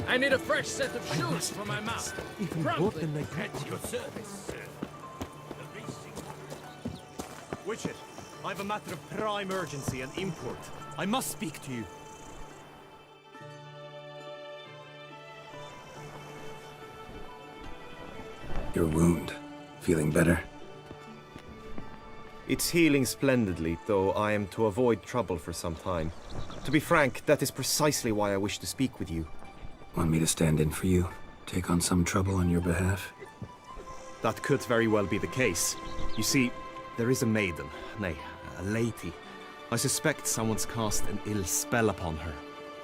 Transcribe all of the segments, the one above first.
I need a fresh set of shoes for my mount. If you bought Promptly them, they at your service, sir. Witcher, I have a matter of prime urgency and import. I must speak to you. Your wound. Feeling better? It's healing splendidly, though I am to avoid trouble for some time. To be frank, that is precisely why I wish to speak with you. Want me to stand in for you? Take on some trouble on your behalf? That could very well be the case. You see, there is a maiden, nay, a lady. I suspect someone's cast an ill spell upon her.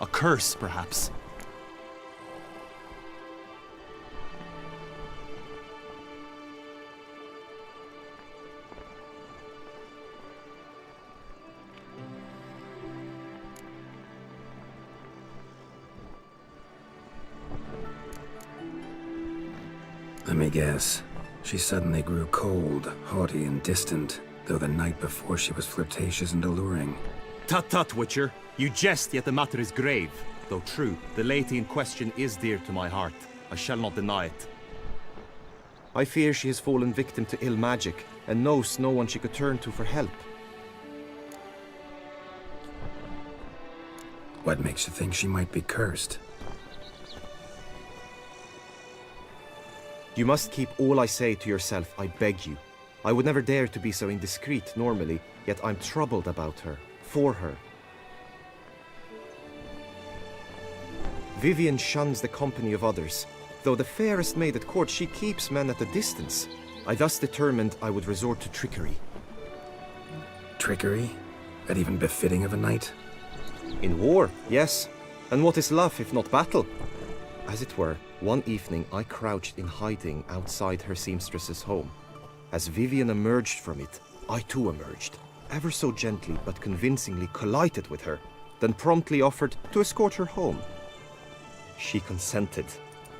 A curse, perhaps. Let me guess. She suddenly grew cold, haughty, and distant, though the night before she was flirtatious and alluring. Tut tut, Witcher. You jest, yet the matter is grave. Though true, the lady in question is dear to my heart. I shall not deny it. I fear she has fallen victim to ill magic, and knows no one she could turn to for help. What makes you think she might be cursed? You must keep all I say to yourself, I beg you. I would never dare to be so indiscreet normally, yet I'm troubled about her, for her. Vivian shuns the company of others. Though the fairest maid at court, she keeps men at a distance. I thus determined I would resort to trickery. Trickery? That even befitting of a knight? In war, yes. And what is love if not battle? As it were, one evening I crouched in hiding outside her seamstress's home. As Vivian emerged from it, I too emerged. Ever so gently but convincingly collided with her, then promptly offered to escort her home. She consented.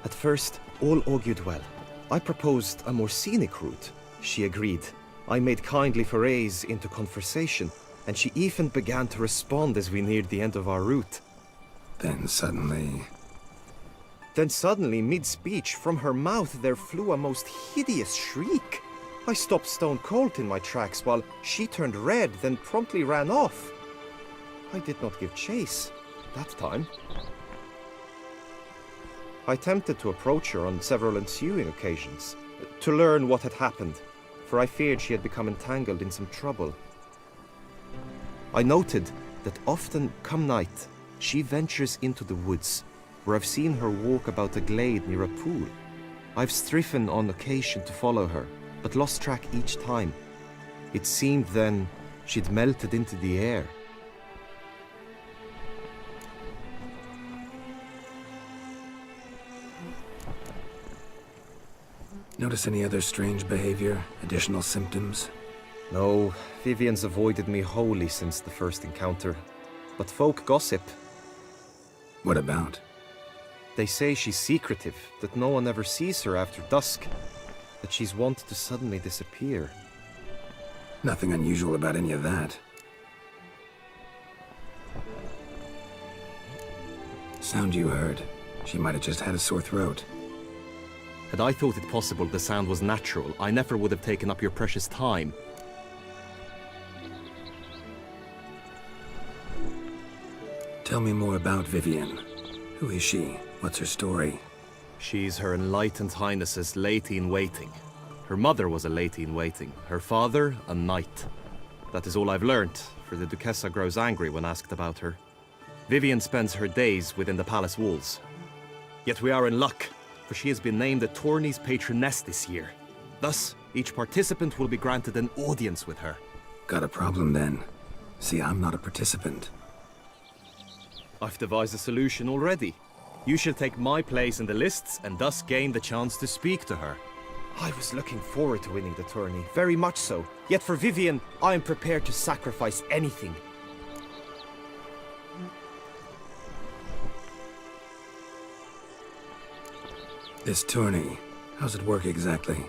At first, all augured well. I proposed a more scenic route. She agreed. I made kindly forays into conversation, and she even began to respond as we neared the end of our route. Then suddenly, mid-speech, from her mouth there flew a most hideous shriek. I stopped stone cold in my tracks while she turned red, then promptly ran off. I did not give chase that time. I attempted to approach her on several ensuing occasions, to learn what had happened, for I feared she had become entangled in some trouble. I noted that often, come night, she ventures into the woods, where I've seen her walk about a glade near a pool. I've striven on occasion to follow her, but lost track each time. It seemed then she'd melted into the air. notice any other strange behavior, additional symptoms? No, Vivian's avoided me wholly since the first encounter. But folk gossip. What about? They say she's secretive, that no one ever sees her after dusk, that she's wont to suddenly disappear. Nothing unusual about any of that. Sound you heard. She might have just had a sore throat. Had I thought it possible the sound was natural, I never would have taken up your precious time. Tell me more about Vivian. Who is she? What's her story? She's Her Enlightened Highness's lady-in-waiting. Her mother was a lady-in-waiting, her father a knight. That is all I've learnt, for the Duchessa grows angry when asked about her. Vivian spends her days within the palace walls. Yet we are in luck, for she has been named the tourney's patroness this year. Thus, each participant will be granted an audience with her. Got a problem then. See, I'm not a participant. I've devised a solution already. You shall take my place in the lists and thus gain the chance to speak to her. I was looking forward to winning the tourney, very much so. Yet for Vivian, I am prepared to sacrifice anything. This tourney, how's it work exactly?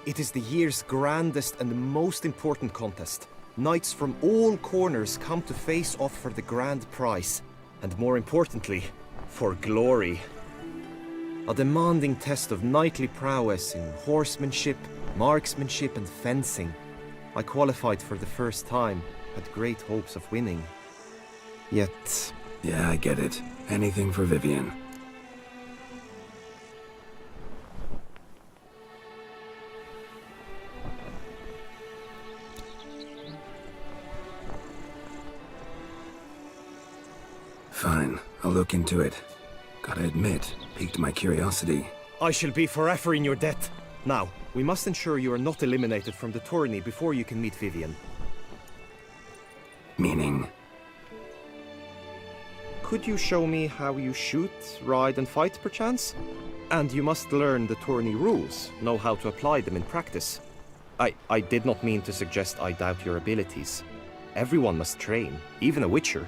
It is the year's grandest and most important contest. Knights from all corners come to face off for the grand prize. And more importantly, for glory. A demanding test of knightly prowess in horsemanship, marksmanship and fencing. I qualified for the first time, had great hopes of winning. Yet... Yeah, I get it. Anything for Vivian. Fine, I'll look into it. Gotta admit, piqued my curiosity. I shall be forever in your debt. Now, we must ensure you are not eliminated from the tourney before you can meet Vivian. Meaning? Could you show me how you shoot, ride and fight, perchance? And you must learn the tourney rules, know how to apply them in practice. I did not mean to suggest I doubt your abilities. Everyone must train, even a witcher.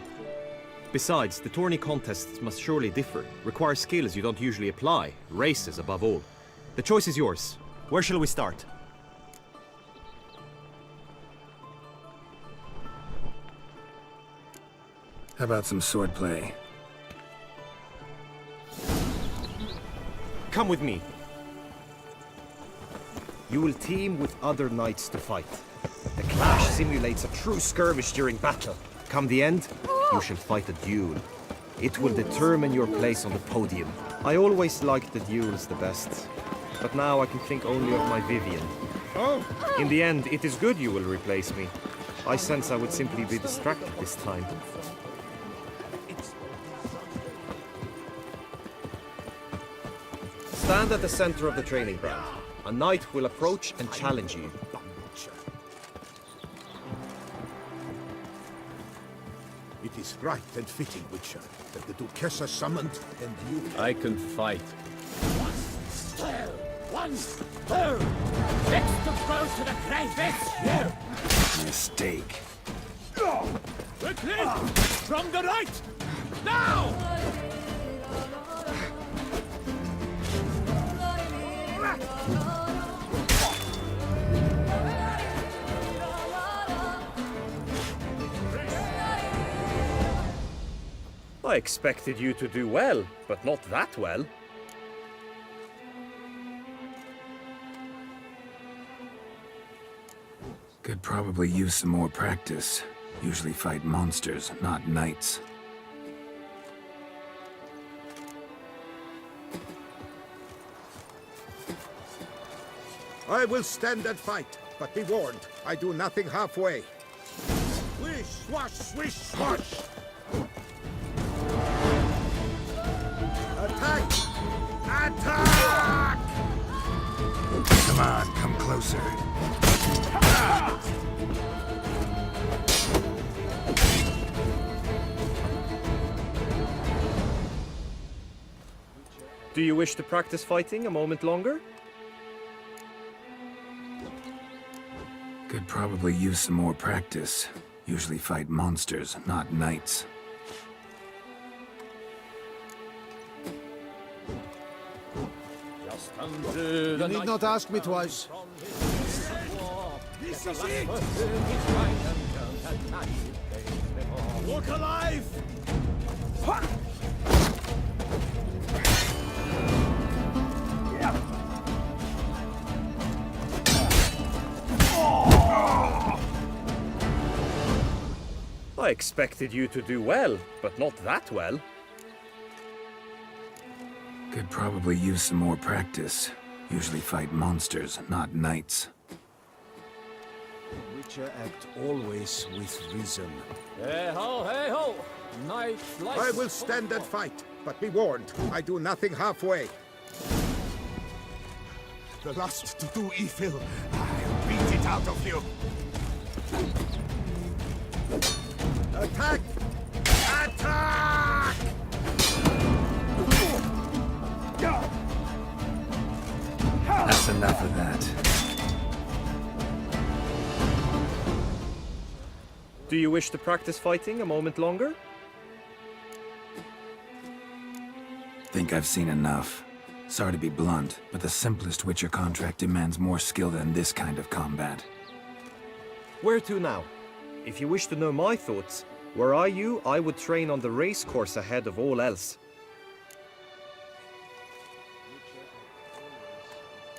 Besides, the tourney contests must surely differ, require skills you don't usually apply, races above all. The choice is yours. Where shall we start? How about some swordplay? Come with me. You will team with other knights to fight. The clash simulates a true skirmish during battle. Come the end, you shall fight a duel. It will determine your place on the podium. I always liked the duels the best, but now I can think only of my Vivian. In the end, it is good you will replace me. I sense I would simply be distracted this time. Stand at the center of the training ground. A knight will approach and challenge you. It is right and fitting, Witcher, that the Duchessa summoned and you... I can fight. One, two. Let's go to the crayfish here. Mistake. Quickly, from the right. Now. I expected you to do well, but not that well. Could probably use some more practice. Usually fight monsters, not knights. I will stand and fight, but be warned, I do nothing halfway. Swish, swash, swish, swash! Attack! Attack! Come on, come closer. Do you wish to practice fighting a moment longer? Could probably use some more practice. Usually fight monsters, not knights. You need not ask me twice. This is it. Look alive. I expected you to do well, but not that well. Could probably use some more practice. Usually fight monsters, not knights. Witcher act always with reason. Hey ho! Night life. I will stand and fight, but be warned, I do nothing halfway. The lust to do evil, I'll beat it out of you. Attack! Attack! That's enough of that. Do you wish to practice fighting a moment longer? Think I've seen enough. Sorry to be blunt, but the simplest Witcher contract demands more skill than this kind of combat. Where to now? If you wish to know my thoughts, were I you, I would train on the race course ahead of all else.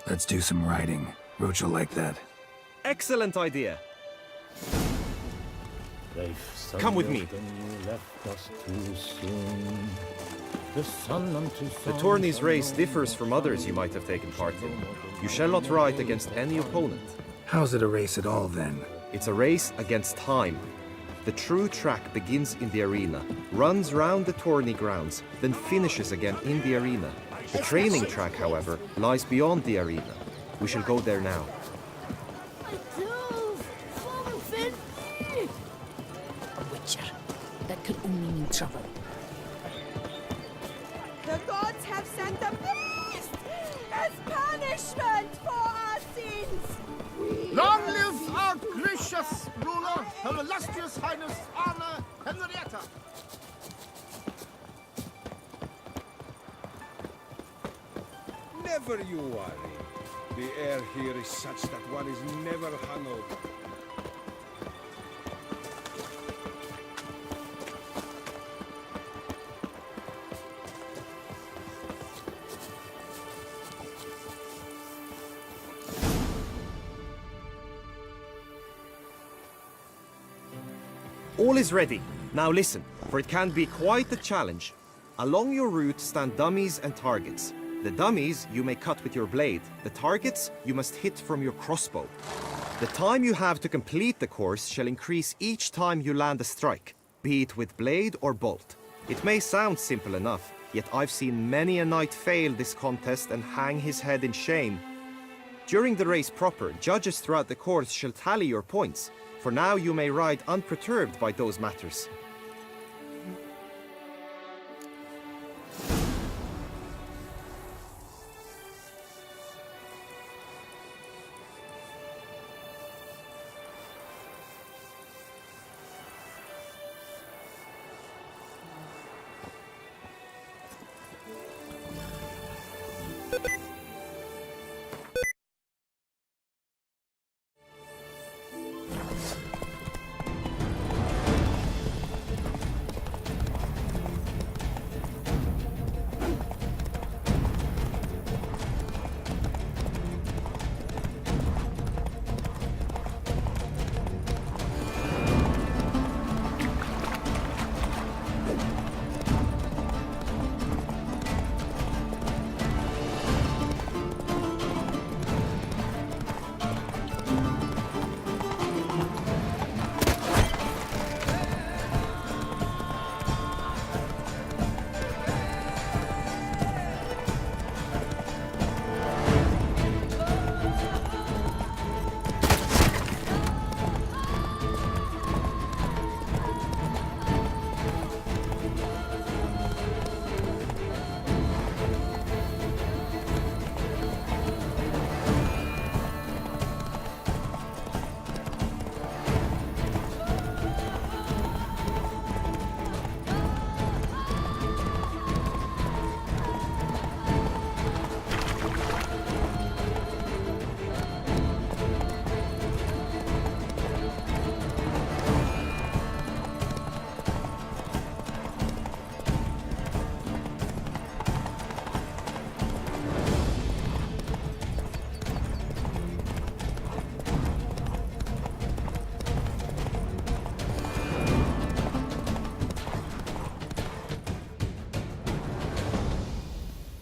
Let's do some riding. Roach will like that. Excellent idea. Come with me. The tourney's race differs from others you might have taken part in. You shall not ride against any opponent. How's it a race at all, then? It's a race against time. The true track begins in the arena, runs round the tourney grounds, then finishes again in the arena. The training track, however, lies beyond the arena. We shall go there now. A witcher. That could only mean trouble. The gods have sent a beast as punishment for our sins. Long live our gracious ruler, Her Illustrious Highness Anna Henrietta! Never you worry. The air here is such that one is never hungover. All is ready. Now listen, for it can be quite a challenge. Along your route stand dummies and targets. The dummies you may cut with your blade. The targets you must hit from your crossbow. The time you have to complete the course shall increase each time you land a strike, be it with blade or bolt. It may sound simple enough, yet I've seen many a knight fail this contest and hang his head in shame. During the race proper, judges throughout the course shall tally your points. For now you may ride unperturbed by those matters.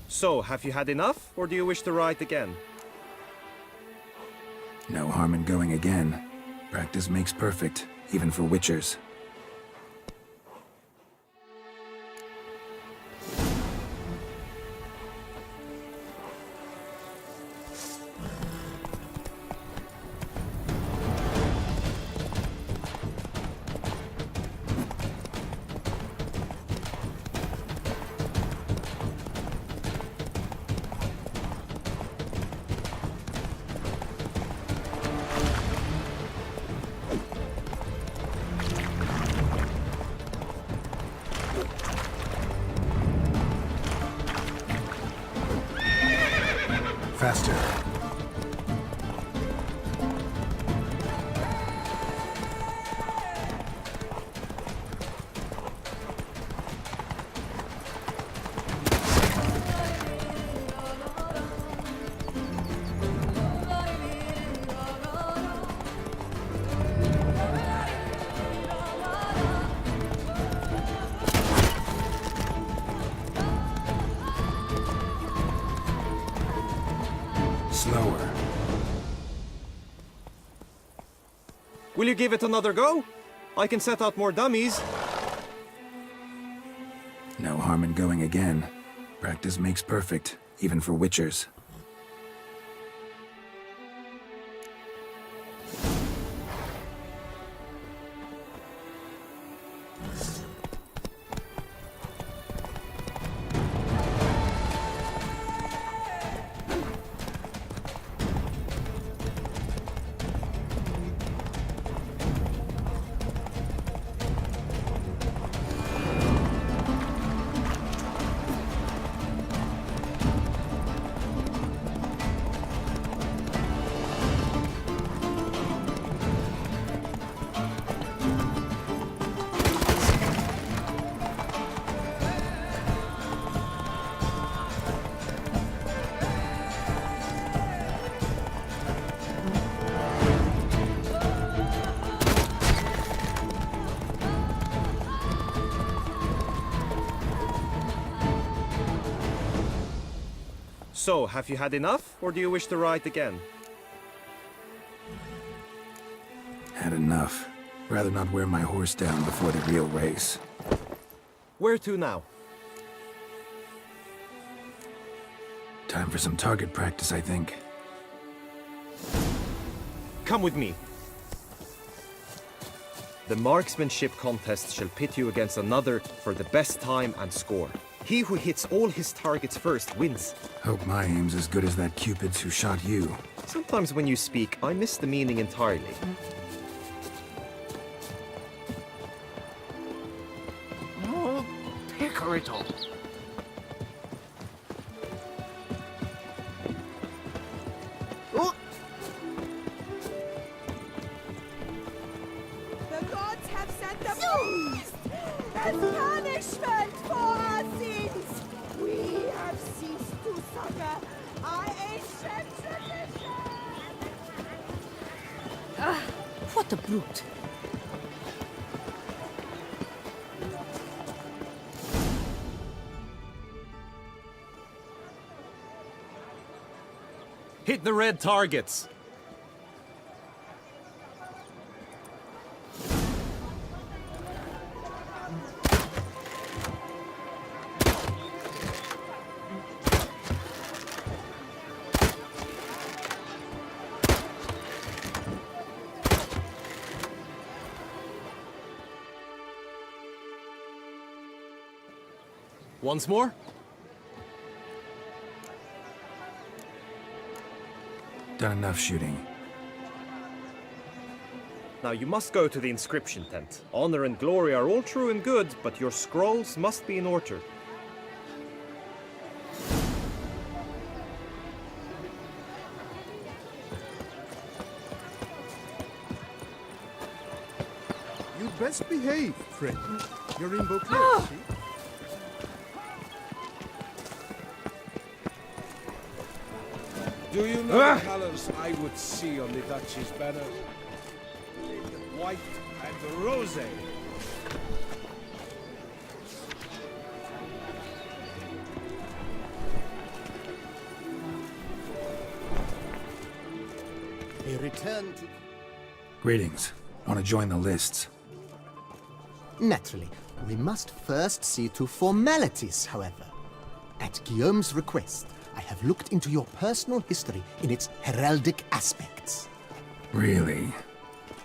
So, have you had enough, or do you wish to ride again? No harm in going again. Practice makes perfect, even for witchers. Faster. Will you give it another go? I can set out more dummies. No harm in going again. Practice makes perfect, even for witchers. So, have you had enough, or do you wish to ride again? Had enough. Rather not wear my horse down before the real race. Where to now? Time for some target practice, I think. Come with me. The marksmanship contest shall pit you against another for the best time and score. He who hits all his targets first wins. Hope my aim's as good as that Cupid's who shot you. Sometimes when you speak, I miss the meaning entirely. Oh, Pickeritle. Oh, The gods have sent a beast as punishment for our sins. We have ceased to suffer our ancient tradition. What a brute. Hit the red targets. Once more? Done enough shooting. Now you must go to the inscription tent. Honor and glory are all true and good, but your scrolls must be in order. You'd best behave, friend. You're in Beauclair, see? Do you know the colors I would see on the Duchy's banner? White and rose. a return to... Greetings. Want to join the lists? Naturally, we must first see to formalities, however. At Guillaume's request, I have looked into your personal history in its heraldic aspects. Really?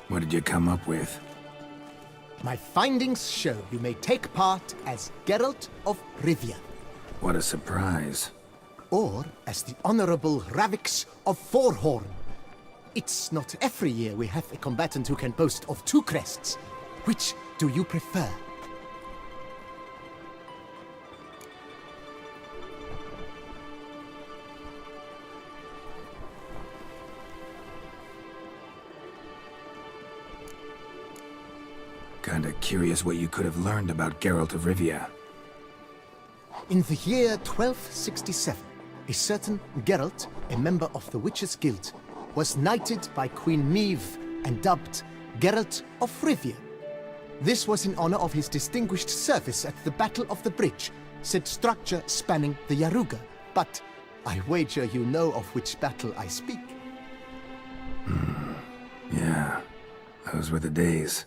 What did you come up with? My findings show you may take part as Geralt of Rivia, What a surprise. or as the Honorable Ravix of Forhorn. It's not every year we have a combatant who can boast of 2 crests. Which do you prefer? Kinda curious what you could have learned about Geralt of Rivia. In the year 1267, a certain Geralt, a member of the Witches' Guild, was knighted by Queen Meve and dubbed Geralt of Rivia. This was in honor of his distinguished service at the Battle of the Bridge, said structure spanning the Yaruga. But I wager you know of which battle I speak. Yeah. Those were the days.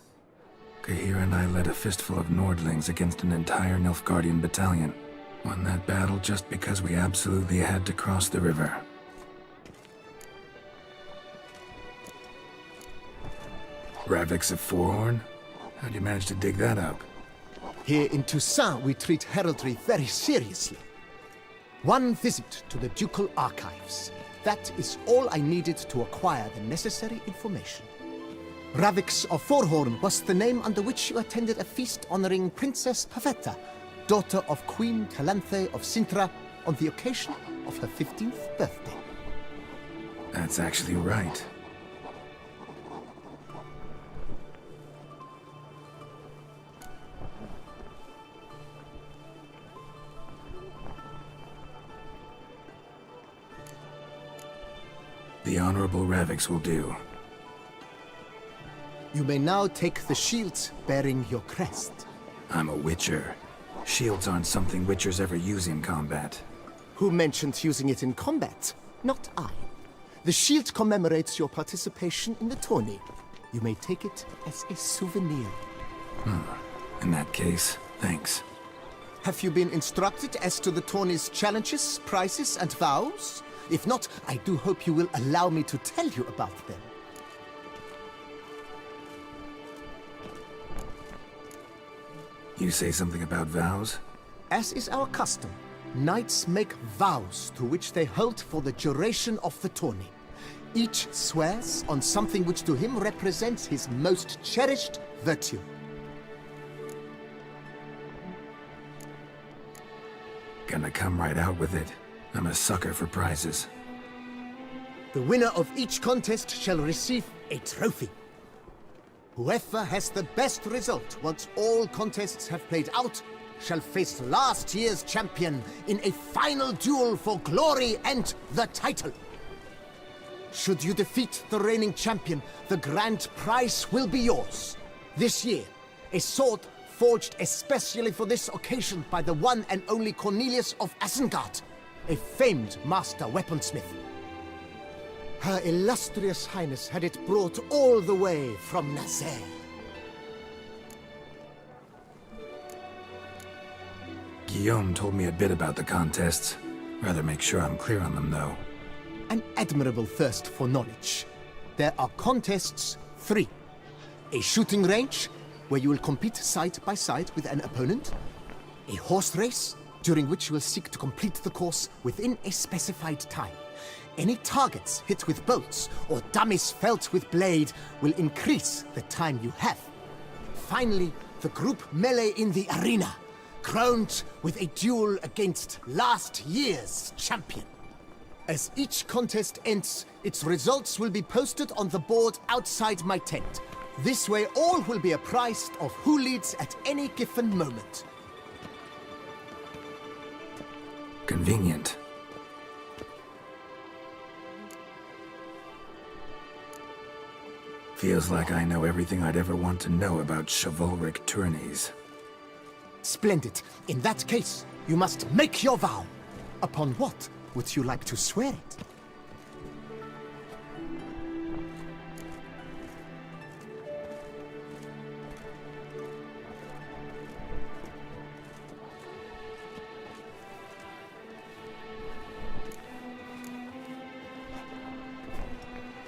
Kahira and I led a fistful of Nordlings against an entire Nilfgaardian battalion. Won that battle just because we absolutely had to cross the river. Ravix of Forehorn? How'd you manage to dig that up? Here in Toussaint, we treat heraldry very seriously. One visit to the ducal archives. That is all I needed to acquire the necessary information. Ravix of Forehorn was the name under which you attended a feast honoring Princess Pavetta, daughter of Queen Calanthe of Sintra, on the occasion of her 15th birthday. That's actually right. The Honorable Ravix will do. You may now take the shield bearing your crest. I'm a Witcher. Shields aren't something Witchers ever use in combat. Who mentioned using it in combat? Not I. The shield commemorates your participation in the tourney. You may take it as a souvenir. In that case, thanks. Have you been instructed as to the tourney's challenges, prizes, and vows? If not, I do hope you will allow me to tell you about them. You say something about vows? As is our custom, knights make vows to which they hold for the duration of the tourney. Each swears on something which to him represents his most cherished virtue. Gonna come right out with it. I'm a sucker for prizes. The winner of each contest shall receive a trophy. Whoever has the best result once all contests have played out shall face last year's champion in a final duel for glory and the title. Should you defeat the reigning champion, the grand prize will be yours. This year, a sword forged especially for this occasion by the one and only Cornelius of Isengard, a famed master weaponsmith. Her illustrious highness had it brought all the way from Nazaire. Guillaume told me a bit about the contests. Rather make sure I'm clear on them, though. An admirable thirst for knowledge. There are contests 3. A shooting range, where you will compete side by side with an opponent. A horse race, during which you will seek to complete the course within a specified time. Any targets hit with bolts or dummies felt with blade will increase the time you have. Finally, the group melee in the arena, crowned with a duel against last year's champion. As each contest ends, its results will be posted on the board outside my tent. This way all will be apprised of who leads at any given moment. Convenient. Feels like I know everything I'd ever want to know about chivalric tourneys. Splendid. In that case, you must make your vow. Upon what would you like to swear it?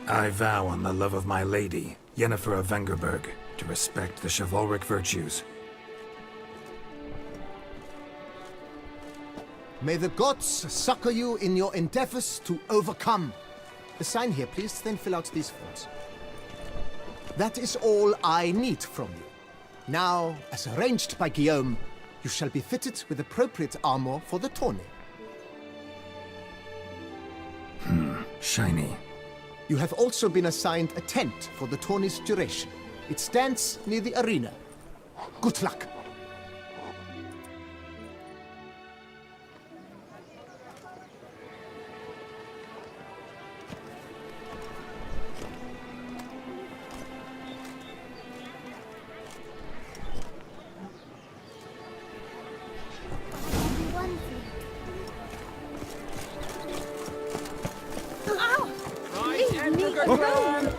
I vow on the love of my lady, Yennefer of Vengerberg, to respect the chivalric virtues. May the gods succor you in your endeavors to overcome. Sign here, please, then fill out these forms. That is all I need from you. Now, as arranged by Guillaume, you shall be fitted with appropriate armor for the tourney. Shiny. You have also been assigned a tent for the tourney's duration. It stands near the arena. Good luck.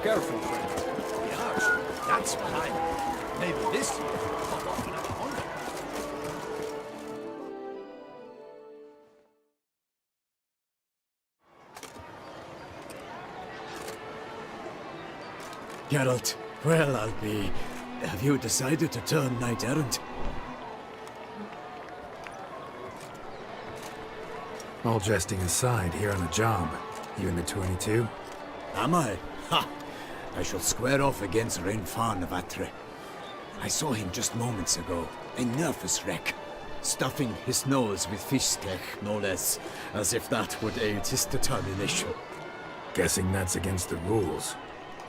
Careful, friend. this time. Maybe this year, I'll walk another 100. Geralt, well, I'll be... Have you decided to turn knight-errant? All jesting aside, here on the job. You in the 22? Am I? Ha! I shall square off against Rainfan of Atre. I saw him just moments ago, a nervous wreck, stuffing his nose with fish steak, no less, as if that would aid his determination. Guessing that's against the rules.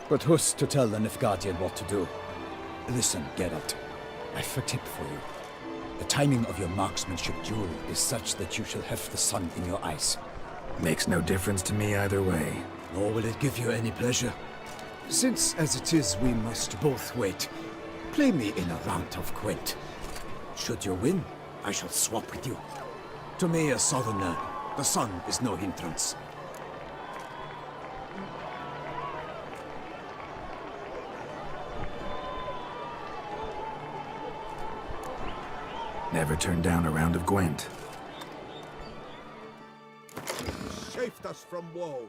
But who's to tell the Nilfgaardian what to do? Listen, Geralt, I've a tip for you. The timing of your marksmanship duel is such that you shall have the sun in your eyes. Makes no difference to me either way. Nor will it give you any pleasure. Since, as it is, we must both wait, play me in a round of Gwent. Should you win, I shall swap with you. To me, a southerner, the sun is no hindrance. Never turn down a round of Gwent. Saved us from woe.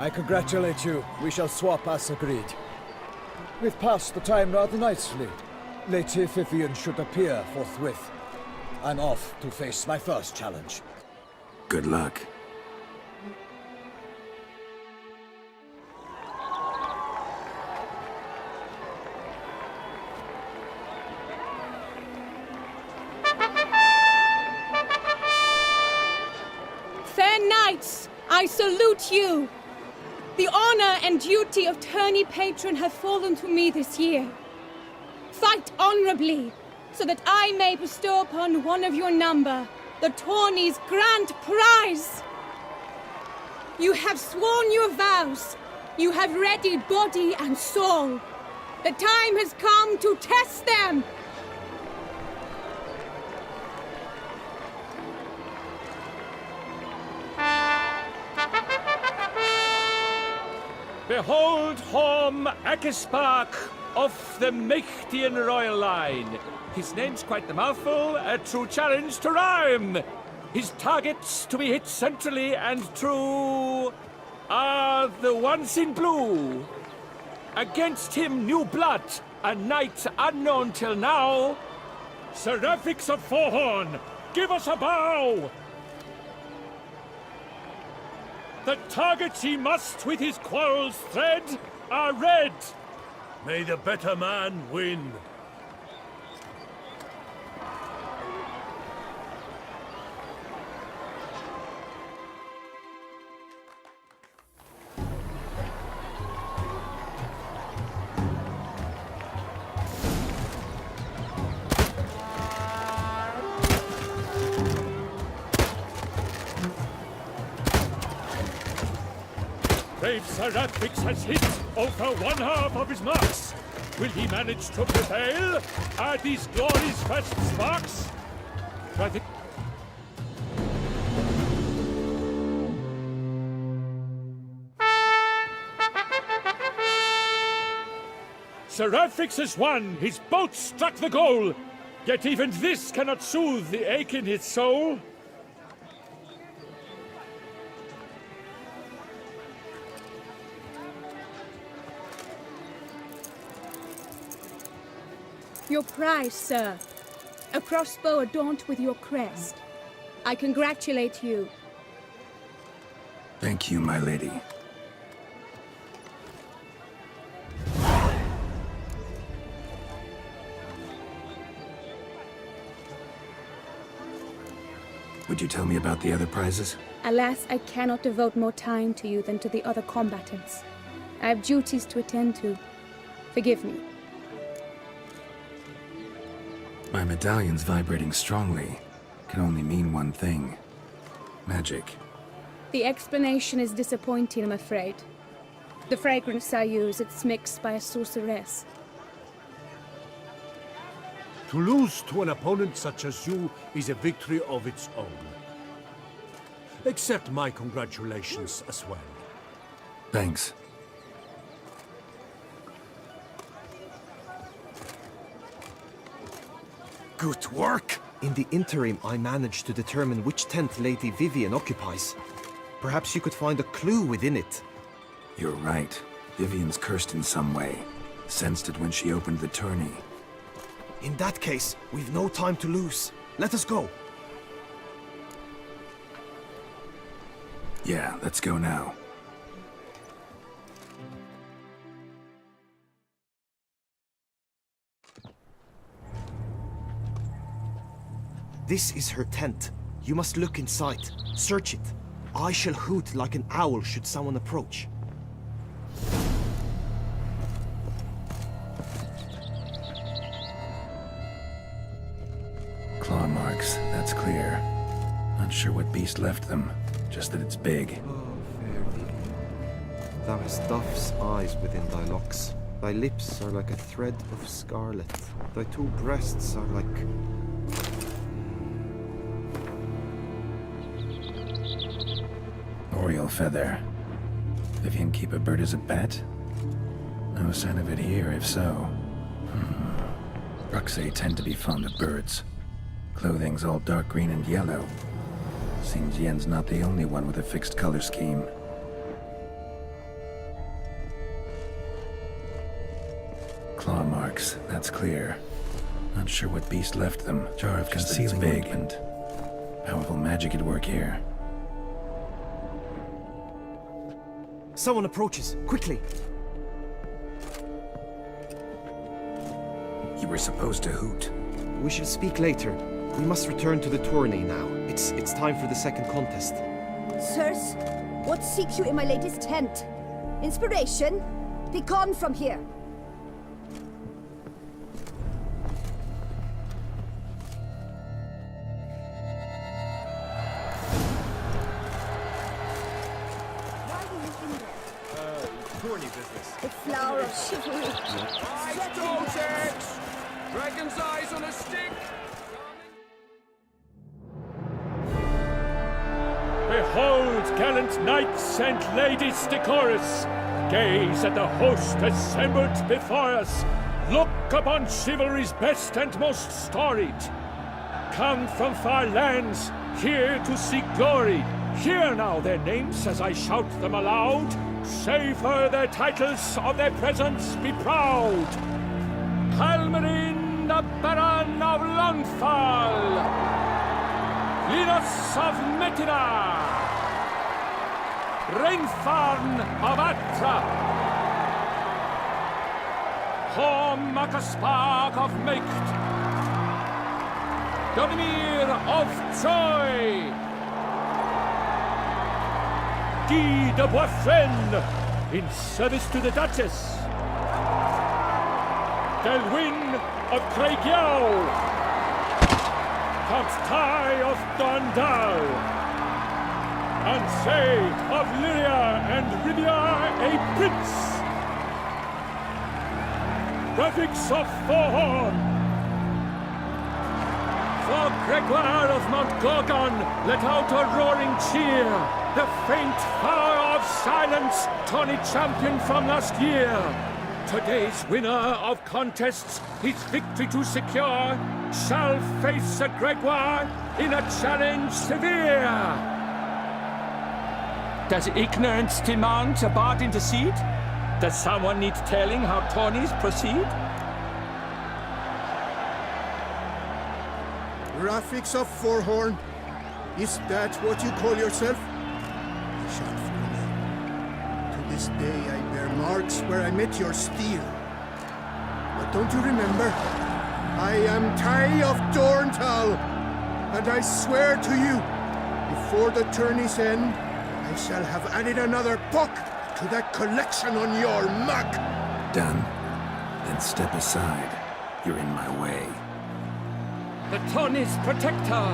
I congratulate you. We shall swap as agreed. We've passed the time rather nicely. Lady Vivian should appear forthwith. I'm off to face my first challenge. Good luck. Fair knights, I salute you. The honor and duty of tourney patron have fallen to me this year. Fight honorably, so that I may bestow upon one of your number the tourney's grand prize. You have sworn your vows. You have readied body and soul. The time has come to test them. Behold Horm Akispark of the Mechtian royal line. His name's quite the mouthful, a true challenge to rhyme. His targets to be hit centrally and true are the ones in blue. Against him new blood, a knight unknown till now. Seraphix of Forehorn, give us a bow! The targets he must with his quarrels thread are red. May the better man win. Brave Seraphix has hit over one half of his marks. Will he manage to prevail? Are these glories first sparks? Try the... Seraphix has won! His boat struck the goal! Yet even this cannot soothe the ache in his soul. Your prize, sir. A crossbow adorned with your crest. I congratulate you. Thank you, my lady. Would you tell me about the other prizes? Alas, I cannot devote more time to you than to the other combatants. I have duties to attend to. Forgive me. My medallion's vibrating strongly. Can only mean one thing. Magic. The explanation is disappointing, I'm afraid. The fragrance I use, it's mixed by a sorceress. To lose to an opponent such as you is a victory of its own. Accept my congratulations as well. Thanks. Good work! In the interim, I managed to determine which tent Lady Vivian occupies. Perhaps you could find a clue within it. You're right. Vivian's cursed in some way. Sensed it when she opened the tourney. In that case, we've no time to lose. Let us go. Yeah, let's go now. This is her tent. You must look inside. Search it. I shall hoot like an owl should someone approach. Claw marks, that's clear. Not sure what beast left them, just that it's big. Oh, fair Vivian. Thou hast dove's eyes within thy locks. Thy lips are like a thread of scarlet. Thy two breasts are like... Oriole feather. Vivian keep a bird as a pet? No sign of it here, if so. Bruxay tend to be fond of birds. Clothing's all dark green and yellow. Seems Yen's not the only one with a fixed color scheme. relics, that's clear. Not sure what beast left them. Jar of concealing ointment. Powerful magic at work here. Someone approaches. Quickly! You were supposed to hoot. We shall speak later. We must return to the tourney now. It's time for the second contest. Sirs, what seeks you in my latest tent? Inspiration? Be gone from here. Tourney business. The flower of chivalry. Dragon's eyes on a stick! Behold, gallant knights and ladies decorous! Gaze at the host assembled before us! Look upon chivalry's best and most storied! Come from far lands, here to seek glory! Hear now their names as I shout them aloud! Savor their titles, of their presence be proud! Halmarin, the Baron of Longfall! Linus of Metina! Rainfarn of Atra! Horm Akaspark of Meikt! Donimir of Troy! Guy de Boisfren, in service to the Duchess! Delwyn of Craigiau! Count Tai of Dondal! Ansay of Lyria and Rivia a prince! Graphics of Forhorn! For Gregoire of Mount Gorgon, let out a roaring cheer! The faint power of silence, tourney champion from last year! Today's winner of contests, his victory to secure, shall face a Gregoire in a challenge severe! Does ignorance demand a bard intercede? Does someone need telling how tourneys proceed? Graphics of Forhorn? Is that what you call yourself? You shall follow me. To this day I bear marks where I met your steel. But don't you remember? I am Tai of Dorntal, and I swear to you, before the tourney's end, I shall have added another book to that collection on your mug. Done. Then step aside. You're in my way. The tourney's protector,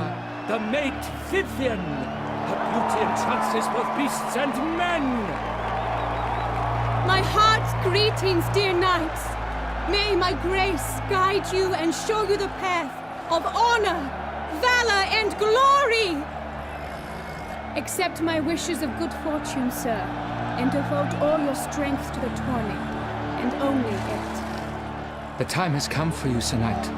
the mate Vivian. Her beauty entrances both beasts and men. My heart's greetings, dear knights. May my grace guide you and show you the path of honor, valor, and glory. Accept my wishes of good fortune, sir, and devote all your strength to the tourney, and only it. The time has come for you, Sir Knight.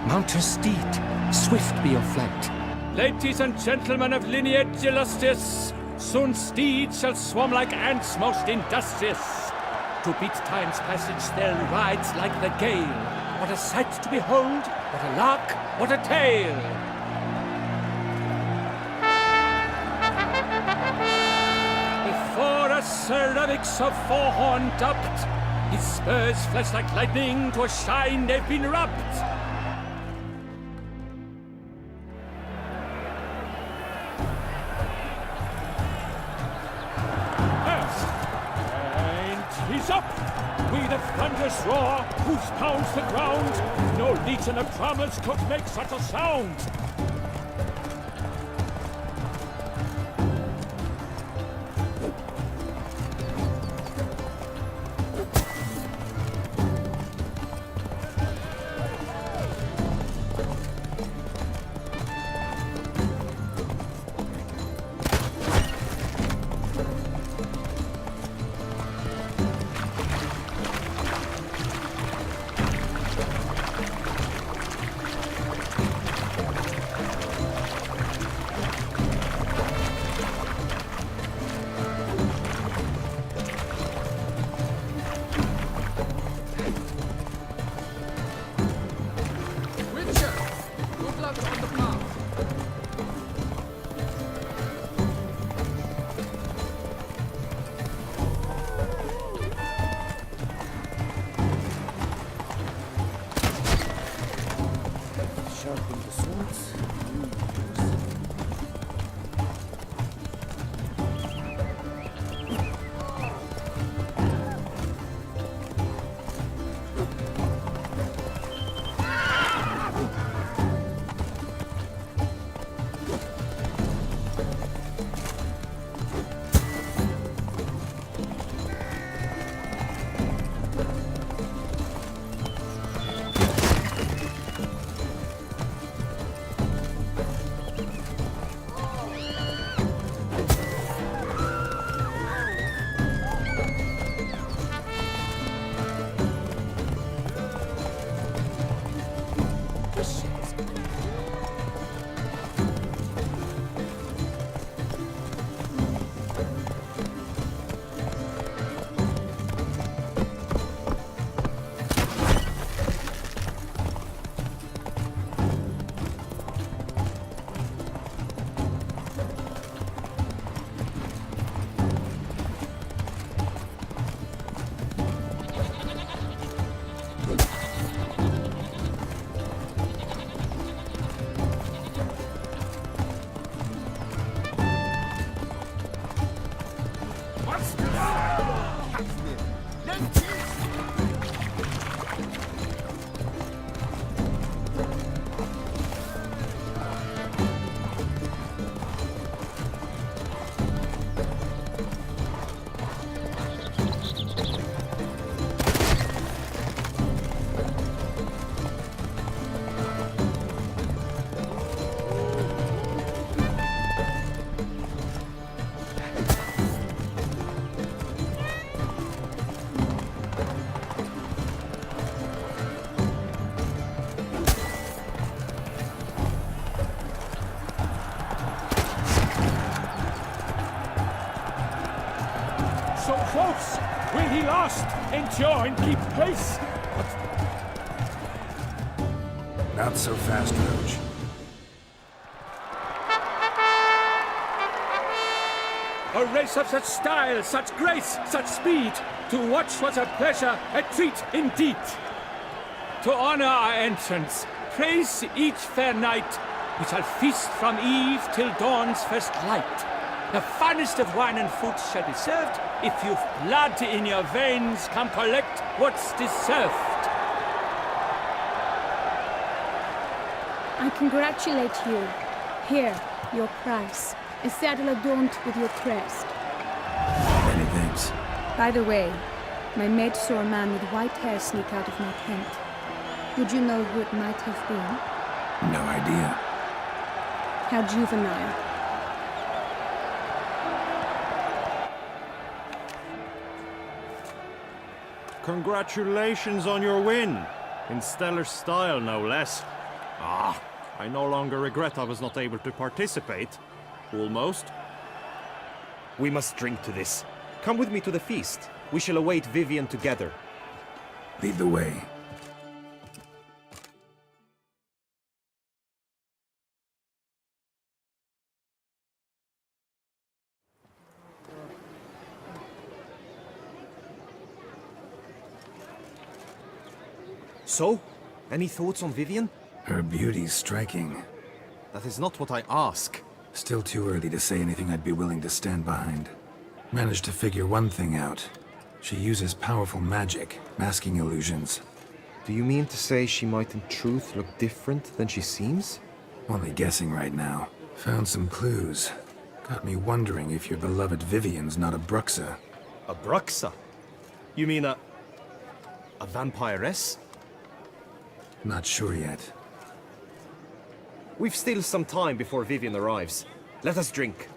Mount your steed. Swift be your flight. Ladies and gentlemen of lineage illustrious, soon steeds shall swarm like ants most industrious. To beat time's passage they'll ride like the gale. What a sight to behold, what a lark, what a tale! Before us ceramics of Forhorn dubbed, his spurs flash like lightning, to a shine they've been rubbed. He's up! We the thunderous roar, hoofs pounds the ground. No legion of drummers could make such a sound. sharpen the swords. So close! Will he last? Endure and keep pace! Not so fast, Roach. A race of such style, such grace, such speed. To watch was a pleasure, a treat indeed. To honor our entrance, praise each fair knight. We shall feast from eve till dawn's first light. The finest of wine and fruit shall be served. If you've blood in your veins, come collect what's deserved. I congratulate you. Here, your price. A saddle adorned with your crest. Many thanks. By the way, my maid saw a man with white hair sneak out of my tent. Would you know who it might have been? No idea. How juvenile. Congratulations on your win. In stellar style, no less. Ah, I no longer regret I was not able to participate. Almost. We must drink to this. Come with me to the feast. We shall await Vivian together. Lead the way. So, any thoughts on Vivian? Her beauty's striking. That is not what I ask. Still too early to say anything I'd be willing to stand behind. Managed to figure one thing out. She uses powerful magic, masking illusions. Do you mean to say she might in truth look different than she seems? Only guessing right now. Found some clues. Got me wondering if your beloved Vivian's not a Bruxa. A Bruxa? You mean a vampiress? Not sure yet. We've still some time before Vivian arrives. Let us drink.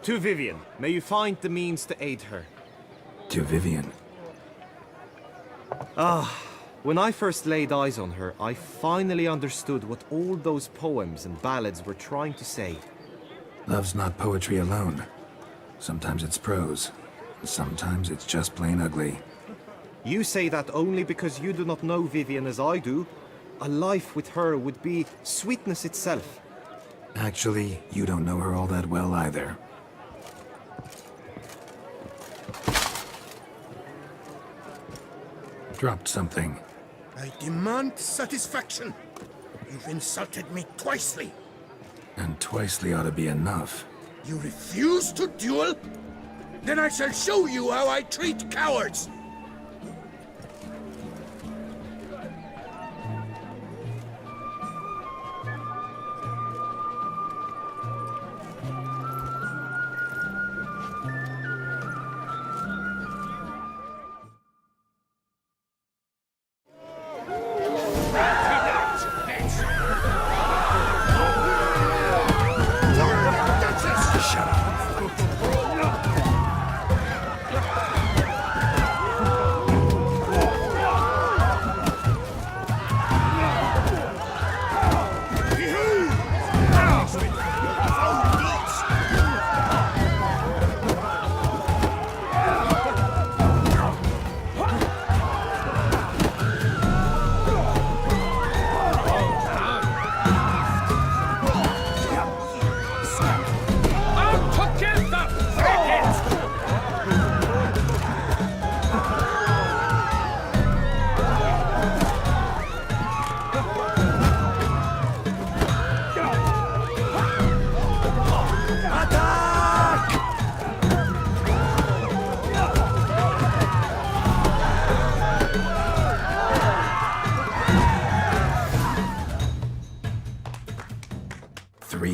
To Vivian, may you find the means to aid her. To Vivian. When I first laid eyes on her, I finally understood what all those poems and ballads were trying to say. Love's not poetry alone. Sometimes it's prose. Sometimes it's just plain ugly. You say that only because you do not know Vivian as I do. A life with her would be sweetness itself. Actually, you don't know her all that well either. dropped something. I demand satisfaction. You've insulted me twicely. And twicely ought to be enough. You refuse to duel? Then I shall show you how I treat cowards!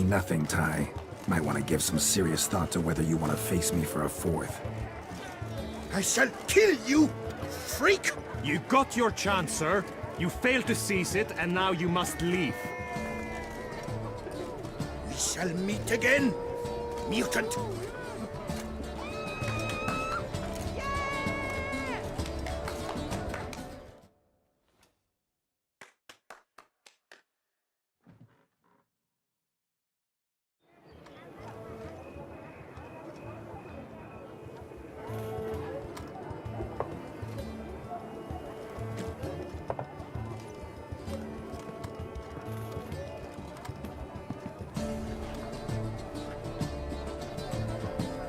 Nothing, Ty. Might want to give some serious thought to whether you want to face me for a fourth. I shall kill you, freak! You got your chance, sir. You failed to seize it, and now you must leave. We shall meet again, mutant!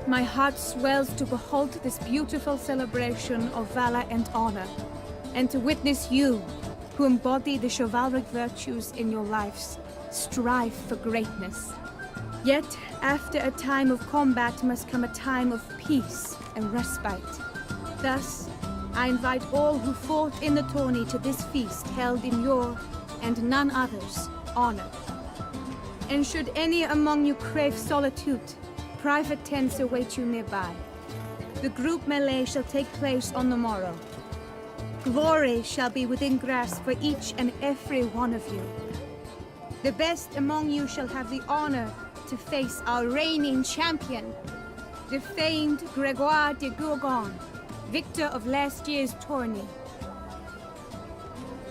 My heart swells to behold this beautiful celebration of valor and honor, and to witness you, who embody the chivalric virtues in your lives, strive for greatness. Yet, after a time of combat must come a time of peace and respite. Thus, I invite all who fought in the tourney to this feast held in your, and none other's, honor. And should any among you crave solitude, private tents await you nearby. The group melee shall take place on the morrow. Glory shall be within grasp for each and every one of you. The best among you shall have the honor to face our reigning champion, the famed Gregoire de Gourgon, victor of last year's tourney.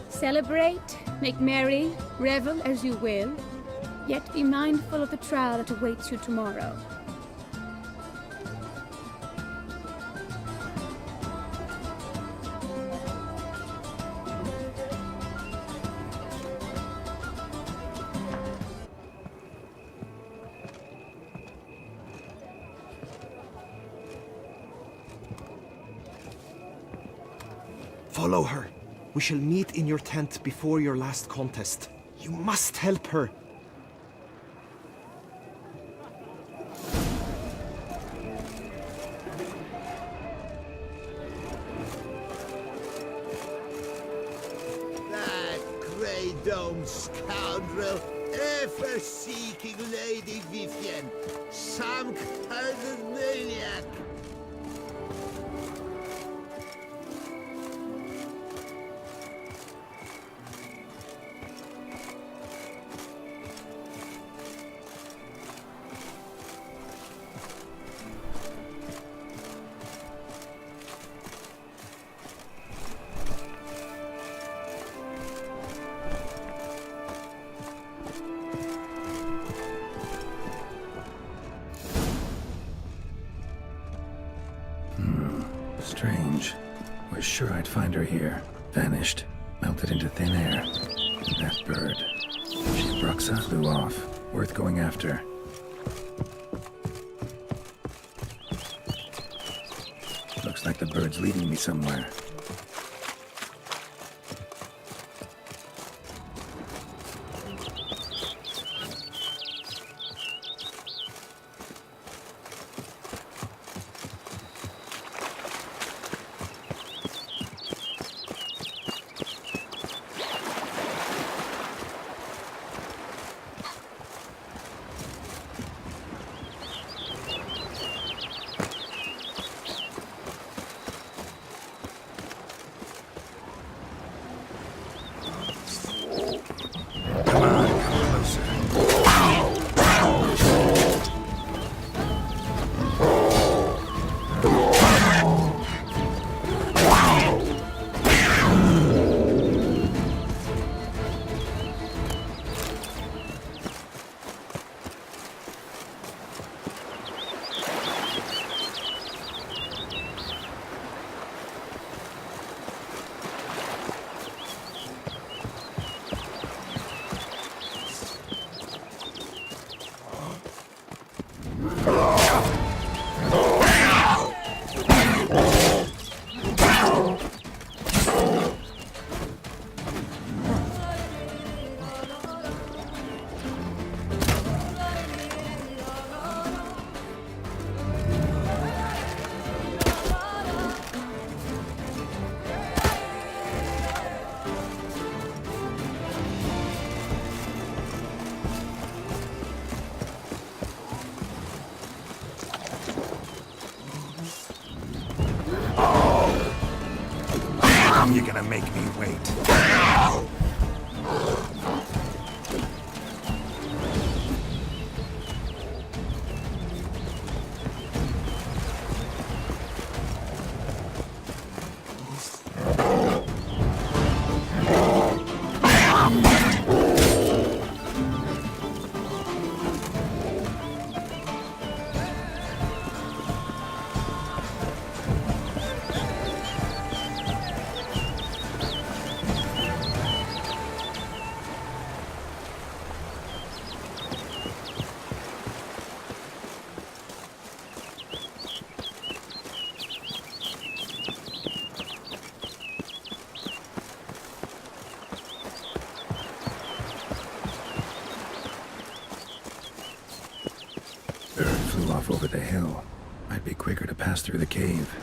Celebrate, make merry, revel as you will, yet be mindful of the trial that awaits you tomorrow. Follow her. We shall meet in your tent before your last contest. You must help her. That grey dome scoundrel, ever seeking Lady Vivienne. Some kind of maniac. Strange. Was sure I'd find her here. Vanished. Melted into thin air. And that bird. She Bruxa flew off. Worth going after. Looks like the bird's leading me somewhere. You're gonna make me wait. Over the hill. Might be quicker to pass through the cave.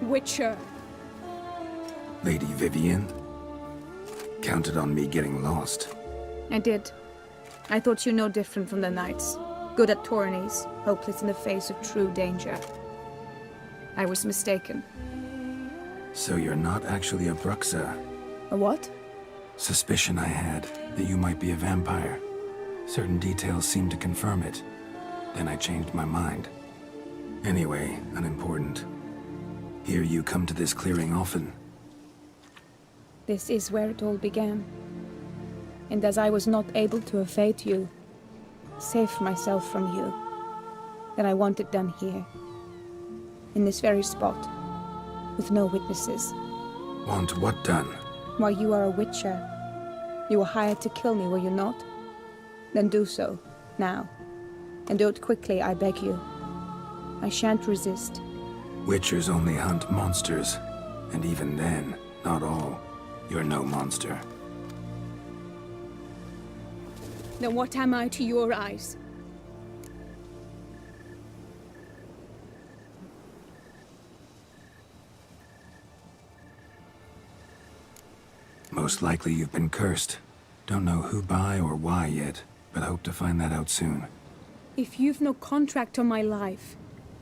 Witcher. Lady Vivian? Counted on me getting lost. I did. I thought you no different from the knights. Good at tourneys, hopeless in the face of true danger. I was mistaken. So you're not actually a Bruxa? A what? Suspicion I had, that you might be a vampire. Certain details seemed to confirm it. Then I changed my mind. Anyway, unimportant. Here you come to this clearing often. This is where it all began. And as I was not able to evade you, save myself from you, then I want it done here. In this very spot. With no witnesses. Want what done? Why, you are a witcher. You were hired to kill me, were you not? Then do so, now. And do it quickly, I beg you. I shan't resist. Witchers only hunt monsters. And even then, not all. You're no monster. Then what am I to your eyes? Most likely you've been cursed. Don't know who by or why yet, but hope to find that out soon. If you've no contract on my life,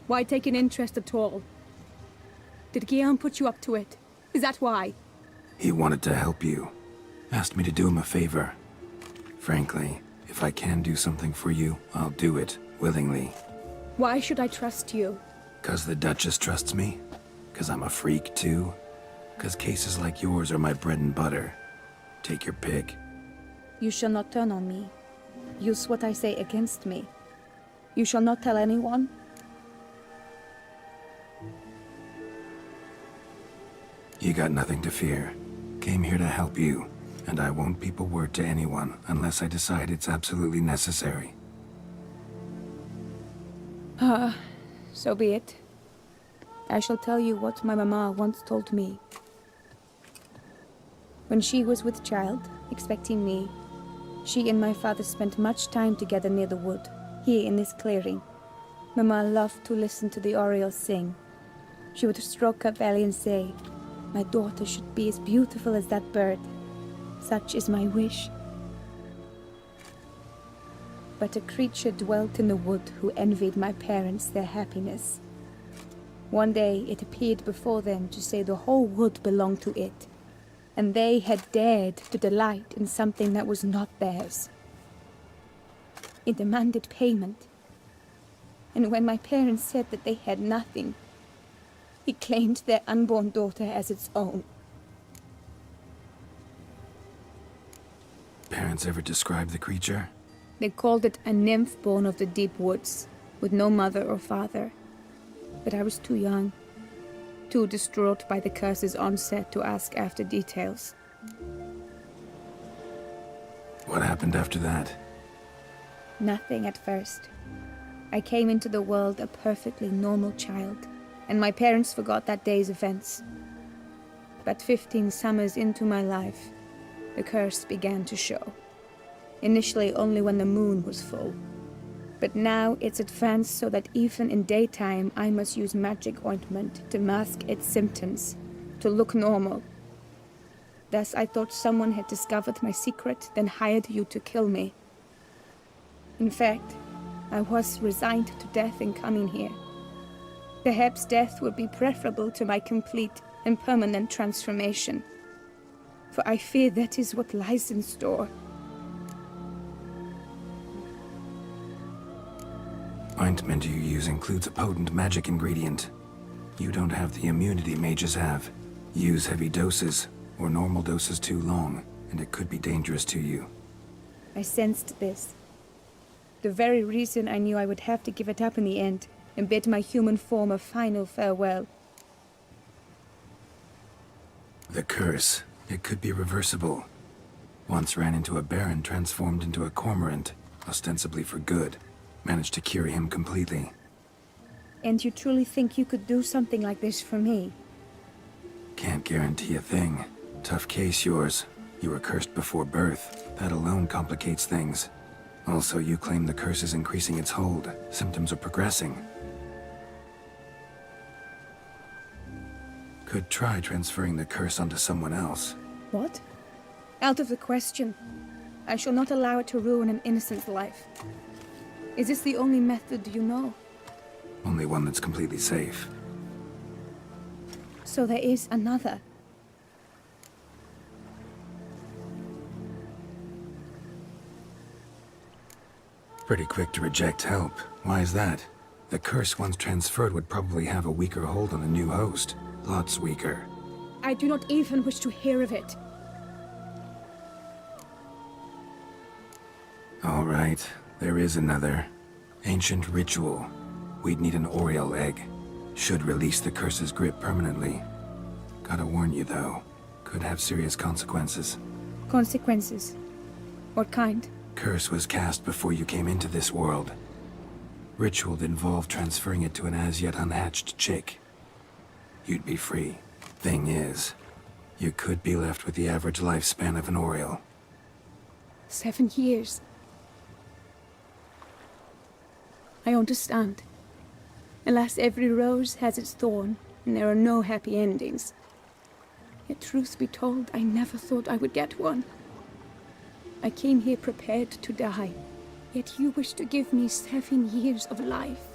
why take an interest at all? Did Guillaume put you up to it? Is that why? He wanted to help you. Asked me to do him a favor. Frankly, if I can do something for you, I'll do it, willingly. Why should I trust you? 'Cause the Duchess trusts me? 'Cause I'm a freak, too? 'Cause cases like yours are my bread and butter? Take your pick. You shall not turn on me. Use what I say against me. You shall not tell anyone? You got nothing to fear. Came here to help you, and I won't peep a word to anyone unless I decide it's absolutely necessary. So be it. I shall tell you what my mama once told me. When she was with child, expecting me, she and my father spent much time together near the wood, here in this clearing. Mama loved to listen to the orioles sing. She would stroke her belly and say, "My daughter should be as beautiful as that bird. Such is my wish." But a creature dwelt in the wood who envied my parents their happiness. One day it appeared before them to say the whole wood belonged to it, and they had dared to delight in something that was not theirs. It demanded payment, and when my parents said that they had nothing, it claimed their unborn daughter as its own. Parents ever describe the creature? They called it a nymph born of the deep woods, with no mother or father. But I was too young, too distraught by the curse's onset to ask after details. What happened after that? Nothing at first. I came into the world a perfectly normal child, and my parents forgot that day's events. But 15 summers into my life, the curse began to show. Initially only when the moon was full. But now it's advanced so that even in daytime I must use magic ointment to mask its symptoms, to look normal. Thus I thought someone had discovered my secret, then hired you to kill me. In fact, I was resigned to death in coming here. Perhaps death would be preferable to my complete and permanent transformation. For I fear that is what lies in store. Ointment you use includes a potent magic ingredient. You don't have the immunity mages have. Use heavy doses, or normal doses too long, and it could be dangerous to you. I sensed this. The very reason I knew I would have to give it up in the end, and bid my human form a final farewell. The curse. It could be reversible. Once ran into a baron transformed into a cormorant, ostensibly for good. Managed to cure him completely. And you truly think you could do something like this for me? Can't guarantee a thing. Tough case, yours. You were cursed before birth. That alone complicates things. Also, you claim the curse is increasing its hold. Symptoms are progressing. Could try transferring the curse onto someone else. What? Out of the question. I shall not allow it to ruin an innocent's life. Is this the only method you know? Only one that's completely safe. So there is another. Pretty quick to reject help. Why is that? The curse once transferred would probably have a weaker hold on the new host. Lots weaker. I do not even wish to hear of it. All right. There is another. Ancient ritual. We'd need an Oriole egg. Should release the curse's grip permanently. Gotta warn you, though. Could have serious consequences. Consequences? What kind? Curse was cast before you came into this world. Ritual that involved transferring it to an as-yet unhatched chick. You'd be free. Thing is, you could be left with the average lifespan of an Oriole. 7 years. I understand. Alas, every rose has its thorn, and there are no happy endings. Yet truth be told, I never thought I would get one. I came here prepared to die, yet you wish to give me 7 years of life.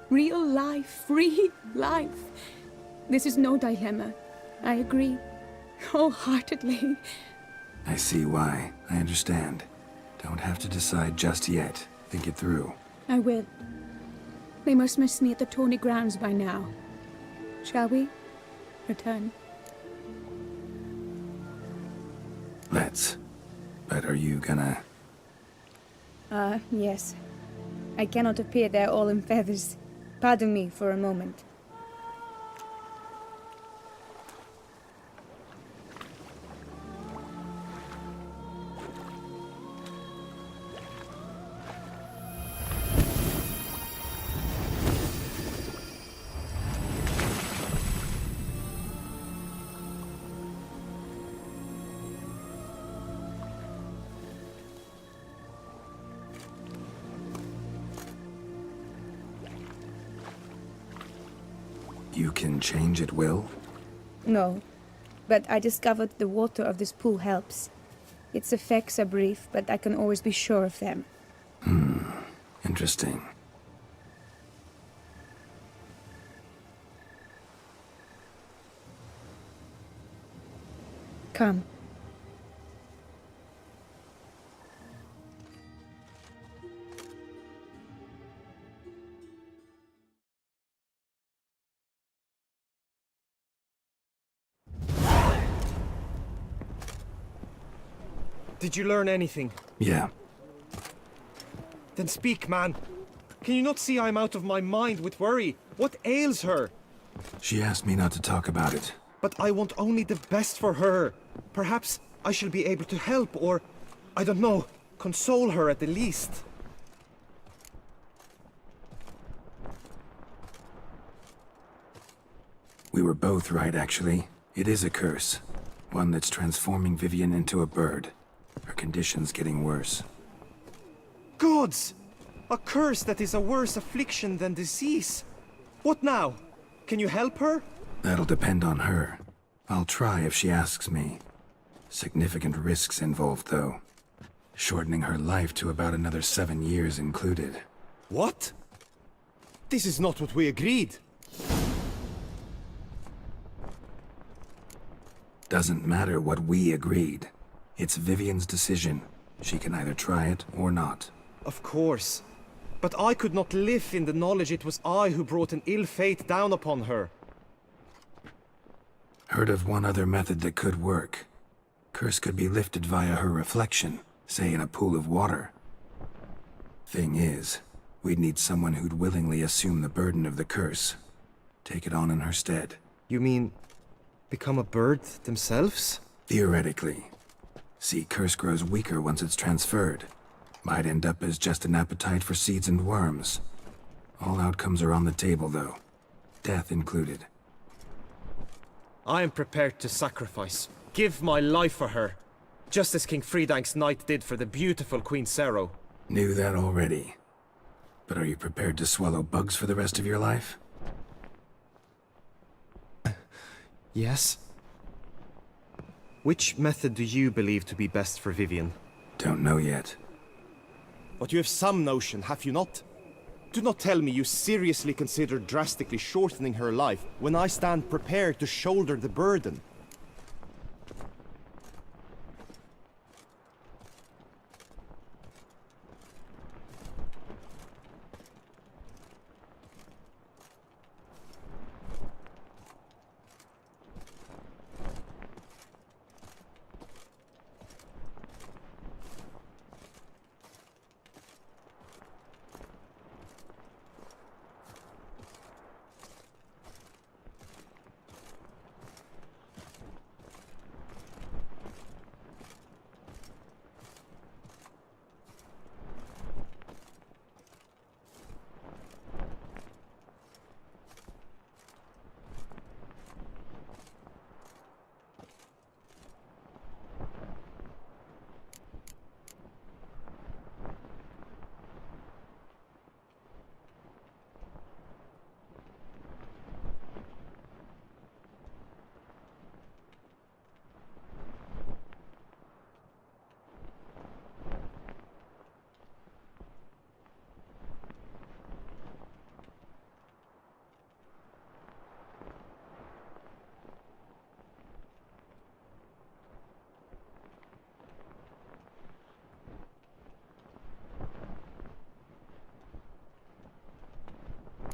Real life, free life. This is no dilemma. I agree. Wholeheartedly. I see why. I understand. Don't have to decide just yet. Think it through. I will. They must miss me at the tourney grounds by now. Shall we? Return. Let's. But are you gonna... Yes. I cannot appear there all in feathers. Pardon me for a moment. You can change at will? No, but I discovered the water of this pool helps. Its effects are brief, but I can always be sure of them. Interesting. Come. Did you learn anything? Yeah. Then speak, man. Can you not see I'm out of my mind with worry? What ails her? She asked me not to talk about it. But I want only the best for her. Perhaps I shall be able to help or, I don't know, console her at the least. We were both right, actually. It is a curse. One that's transforming Vivian into a bird. Her condition's getting worse. Gods! A curse that is a worse affliction than disease. What now? Can you help her? That'll depend on her. I'll try if she asks me. Significant risks involved, though. Shortening her life to about another 7 years included. What? This is not what we agreed. Doesn't matter what we agreed. It's Vivian's decision. She can either try it or not. Of course. But I could not live in the knowledge it was I who brought an ill fate down upon her. Heard of one other method that could work. Curse could be lifted via her reflection, say in a pool of water. Thing is, we'd need someone who'd willingly assume the burden of the curse. Take it on in her stead. You mean, become a bird themselves? Theoretically. See, curse grows weaker once it's transferred. Might end up as just an appetite for seeds and worms. All outcomes are on the table, though. Death included. I am prepared to sacrifice. Give my life for her. Just as King Fridank's knight did for the beautiful Queen Sero. Knew that already. But are you prepared to swallow bugs for the rest of your life? Yes. Which method do you believe to be best for Vivian? Don't know yet. But you have some notion, have you not? Do not tell me you seriously consider drastically shortening her life when I stand prepared to shoulder the burden.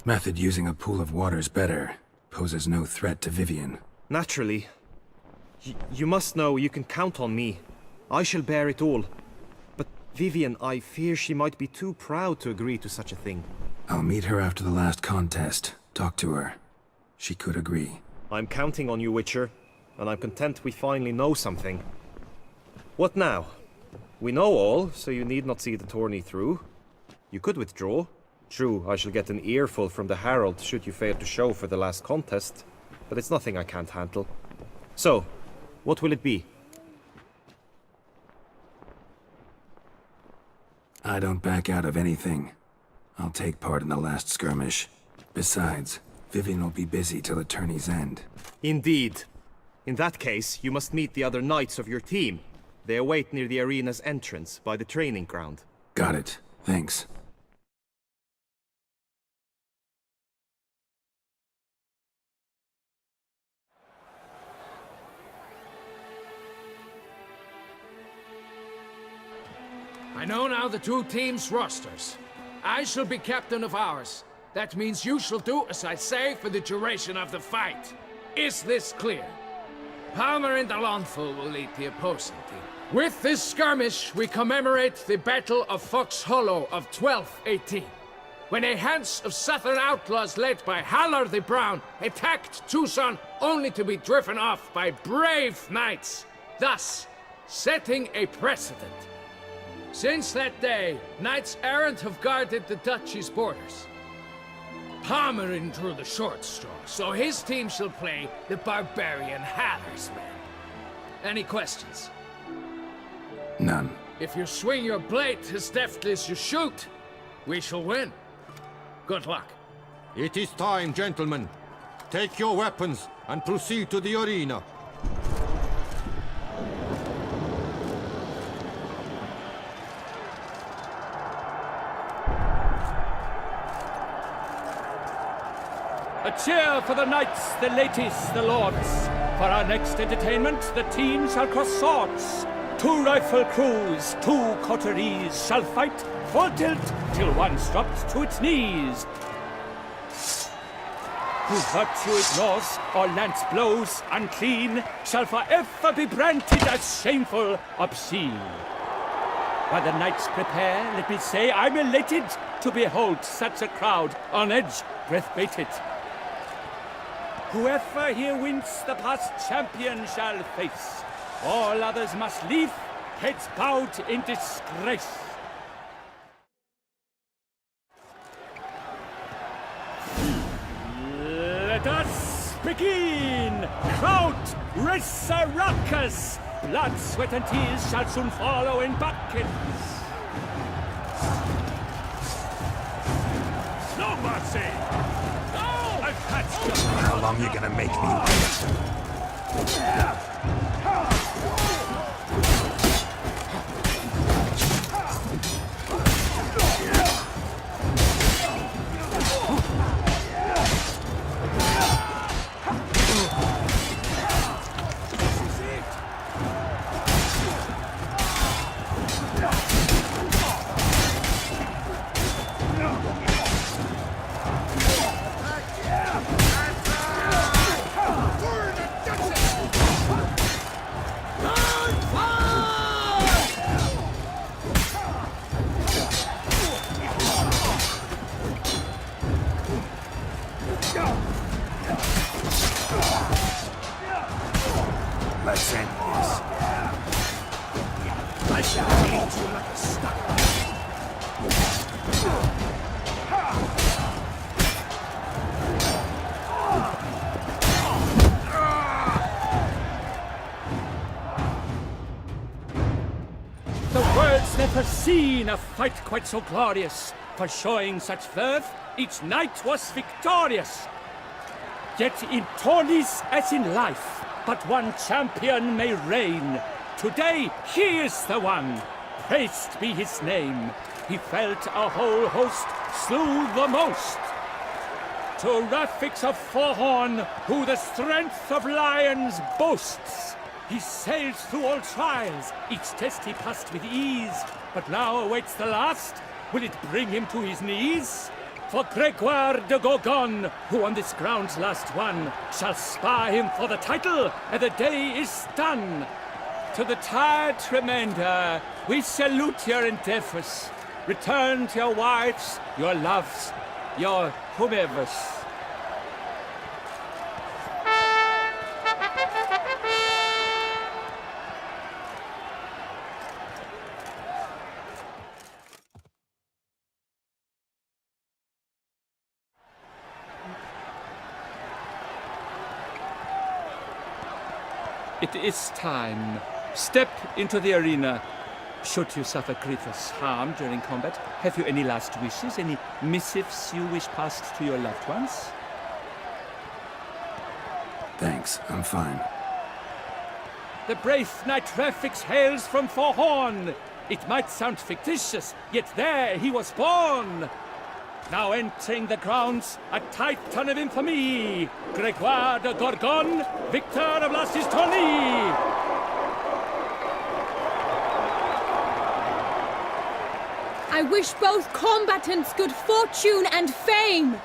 Method using a pool of water's better. Poses no threat to Vivian. Naturally. You must know you can count on me. I shall bear it all. But Vivian, I fear she might be too proud to agree to such a thing. I'll meet her after the last contest. Talk to her. She could agree. I'm counting on you, Witcher, and I'm content we finally know something. What now? We know all, so you need not see the tourney through. You could withdraw. True, I shall get an earful from the Herald should you fail to show for the last contest, but it's nothing I can't handle. So, what will it be? I don't back out of anything. I'll take part in the last skirmish. Besides, Vivian will be busy till the tourney's end. Indeed. In that case, you must meet the other knights of your team. They await near the arena's entrance, by the training ground. Got it. Thanks. I know now the two teams' rosters. I shall be captain of ours. That means you shall do as I say for the duration of the fight. Is this clear? Palmer and Alonful will lead the opposing team. With this skirmish, we commemorate the Battle of Fox Hollow of 1218, when a hands of southern outlaws led by Halar the Brown attacked Tucson only to be driven off by brave knights, thus setting a precedent. Since that day, knights errant have guarded the duchy's borders. Palmerin drew the short straw, so his team shall play the barbarian Halar's men. Any questions? None. If you swing your blade as deftly as you shoot, we shall win. Good luck. It is time, gentlemen. Take your weapons and proceed to the arena. A cheer for the knights, the ladies, the lords. For our next entertainment, the teams shall cross swords. 2 rifle crews, 2 coteries shall fight full tilt till one's dropped to its knees. Who virtue ignores or lance blows unclean shall forever be branded as shameful, obscene. While the knights prepare, let me say I'm elated to behold such a crowd on edge, breath baited. Whoever here wins the past champion shall face. All others must leave, heads bowed in disgrace. Let us begin! Crowd, raise a ruckus! Blood, sweat, and tears shall soon follow in buckets. No mercy! No! I've patched you! How long you gonna make me wait? Let's end this. I shall eat you like a stock. The world's never seen a fight quite so glorious. For showing such verve, each knight was victorious. Yet in tourneys as in life, but one champion may reign. Today, he is the one. Praised be his name. He felt a whole host, slew the most. To Rafix of Forehorn, who the strength of lions boasts. He sailed through all trials, each test he passed with ease. But now awaits the last. Will it bring him to his knees? For Gregoire de Gorgon, who on this ground's last won, shall spar him for the title, and the day is done. To the tired remainder, we salute your endeavors. Return to your wives, your loves, your whomevers. It is time. Step into the arena. Should you suffer grievous harm during combat, have you any last wishes, any missives you wish passed to your loved ones? Thanks, I'm fine. The brave knight Refix hails from Forhorn. It might sound fictitious, yet there he was born. Now entering the grounds, a titan of infamy, Gregoire de Gorgon, victor of last his tourney. I wish both combatants good fortune and fame.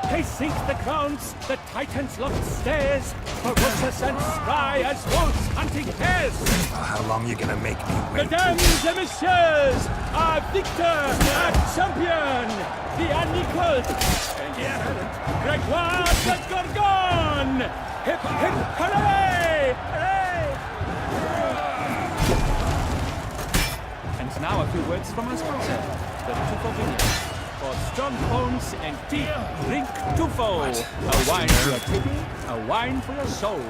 Pacing the grounds, the titans locked stairs, ferocious and spry as wolves hunting hares. How long you gonna make me wait? Mesdames et messieurs, our victor, our champion, the unequaled and excellent Gregoire de Gorgon! Hip, hip, hooray! Hooray! And now a few words from our sponsor, the Tufo Vineyard. For strong bones and teeth, drink Tufo. A wine for your kidney, a wine for your soul.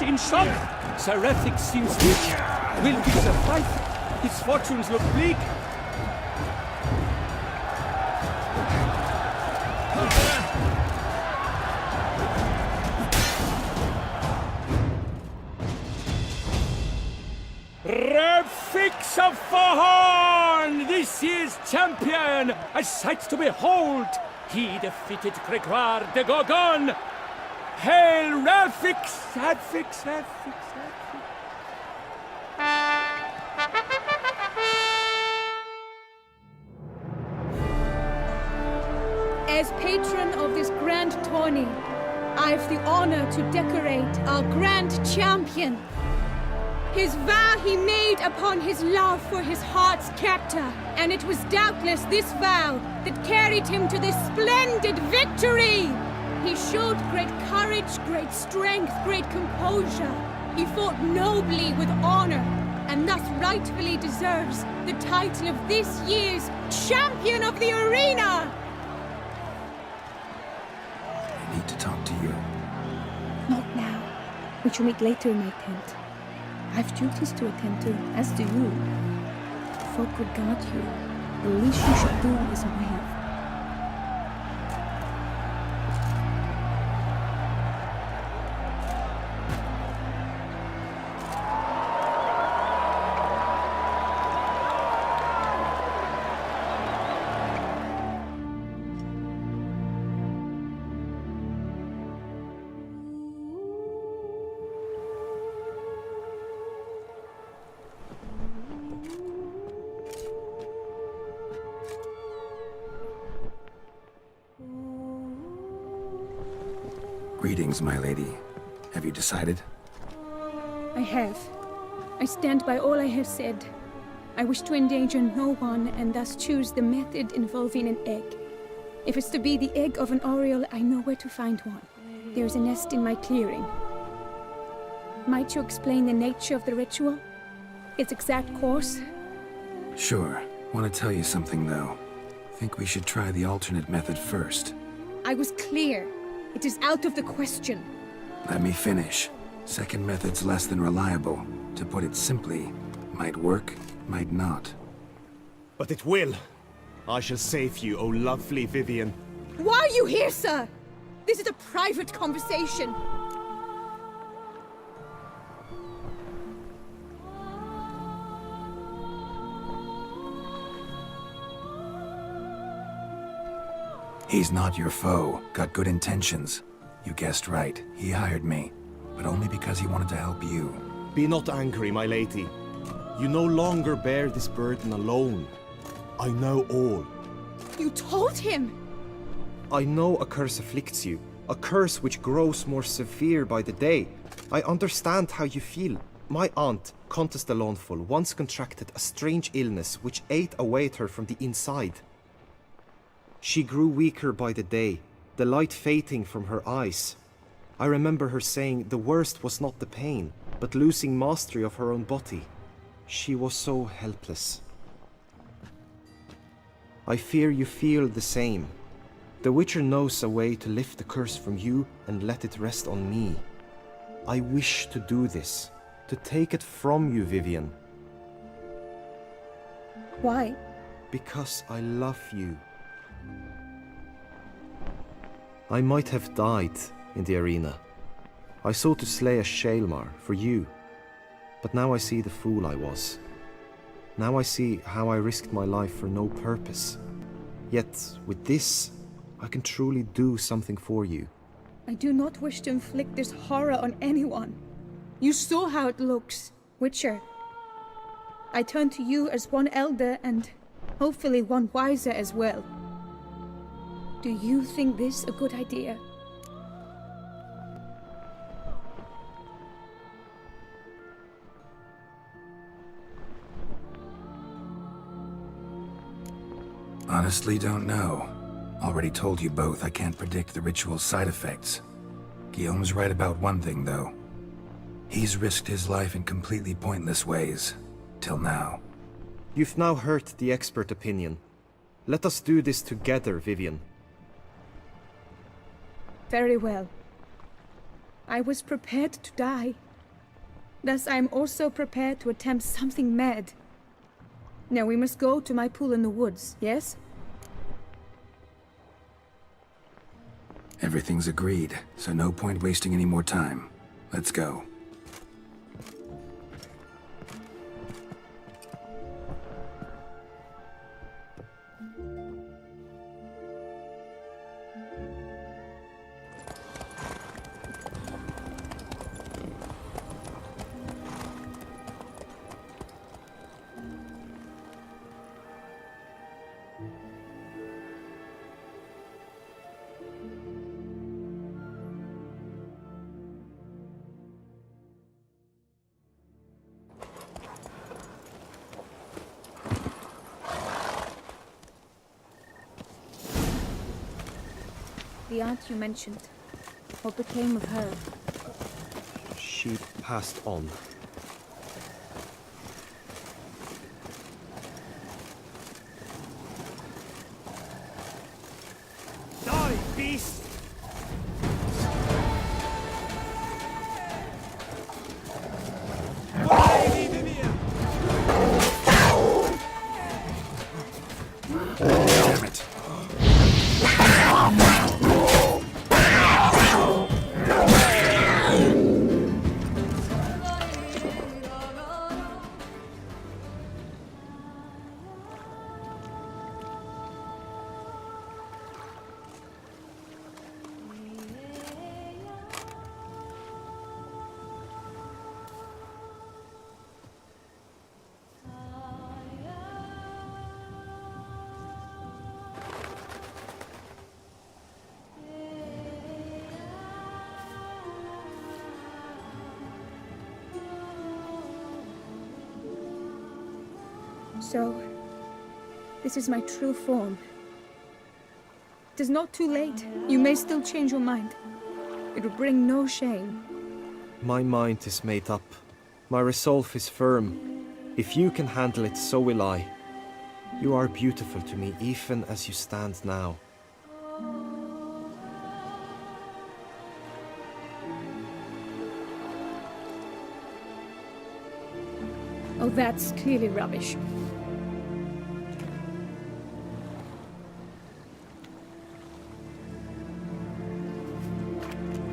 In shock, Seraphic seems weak. Will he survive? His fortunes look bleak. Refix of Forhorn, this year's champion, a sight to behold. He defeated Gregoire de Gorgon. Hail, Refix! Refix, Refix, Refix. As patron of this grand tourney, I've the honor to decorate our grand champion. His vow he made upon his love for his heart's captor, and it was doubtless this vow that carried him to this splendid victory. He showed great courage, great strength, great composure. He fought nobly with honor, and thus rightfully deserves the title of this year's Champion of the Arena! I need to talk to you. Not now. We shall meet later in my tent. I've duties to attend to, as do you. Folk regard you. The least you should do is wave. Greetings, my lady. Have you decided? I have. I stand by all I have said. I wish to endanger no one and thus choose the method involving an egg. If it's to be the egg of an oriole, I know where to find one. There's a nest in my clearing. Might you explain the nature of the ritual? Its exact course? Sure. Want to tell you something, though. Think we should try the alternate method first. I was clear. It is out of the question. Let me finish. Second method's less than reliable. To put it simply, might work, might not. But it will. I shall save you, O lovely Vivian. Why are you here, sir? This is a private conversation. He's not your foe. Got good intentions. You guessed right. He hired me. But only because he wanted to help you. Be not angry, my lady. You no longer bear this burden alone. I know all. You told him? I know a curse afflicts you. A curse which grows more severe by the day. I understand how you feel. My aunt, Countess de Lawnful, once contracted a strange illness which ate away at her from the inside. She grew weaker by the day, the light fading from her eyes. I remember her saying the worst was not the pain, but losing mastery of her own body. She was so helpless. I fear you feel the same. The Witcher knows a way to lift the curse from you and let it rest on me. I wish to do this, to take it from you, Vivian. Why? Because I love you. I might have died in the arena. I sought to slay a Shaelmar for you, but now I see the fool I was. Now I see how I risked my life for no purpose. Yet, with this, I can truly do something for you. I do not wish to inflict this horror on anyone. You saw how it looks, Witcher. I turn to you as one elder and hopefully one wiser as well. Do you think this a good idea? Honestly, don't know. Already told you both I can't predict the ritual's side effects. Guillaume's right about one thing, though. He's risked his life in completely pointless ways. Till now. You've now heard the expert opinion. Let us do this together, Vivian. Very well. I was prepared to die. Thus I am also prepared to attempt something mad. Now we must go to my pool in the woods, yes? Everything's agreed, so no point wasting any more time. Let's go. The aunt you mentioned. What became of her? She passed on. Die, beast! Damn it. So, this is my true form. It is not too late. You may still change your mind. It will bring no shame. My mind is made up. My resolve is firm. If you can handle it, so will I. You are beautiful to me, even as you stand now. Oh, that's clearly rubbish.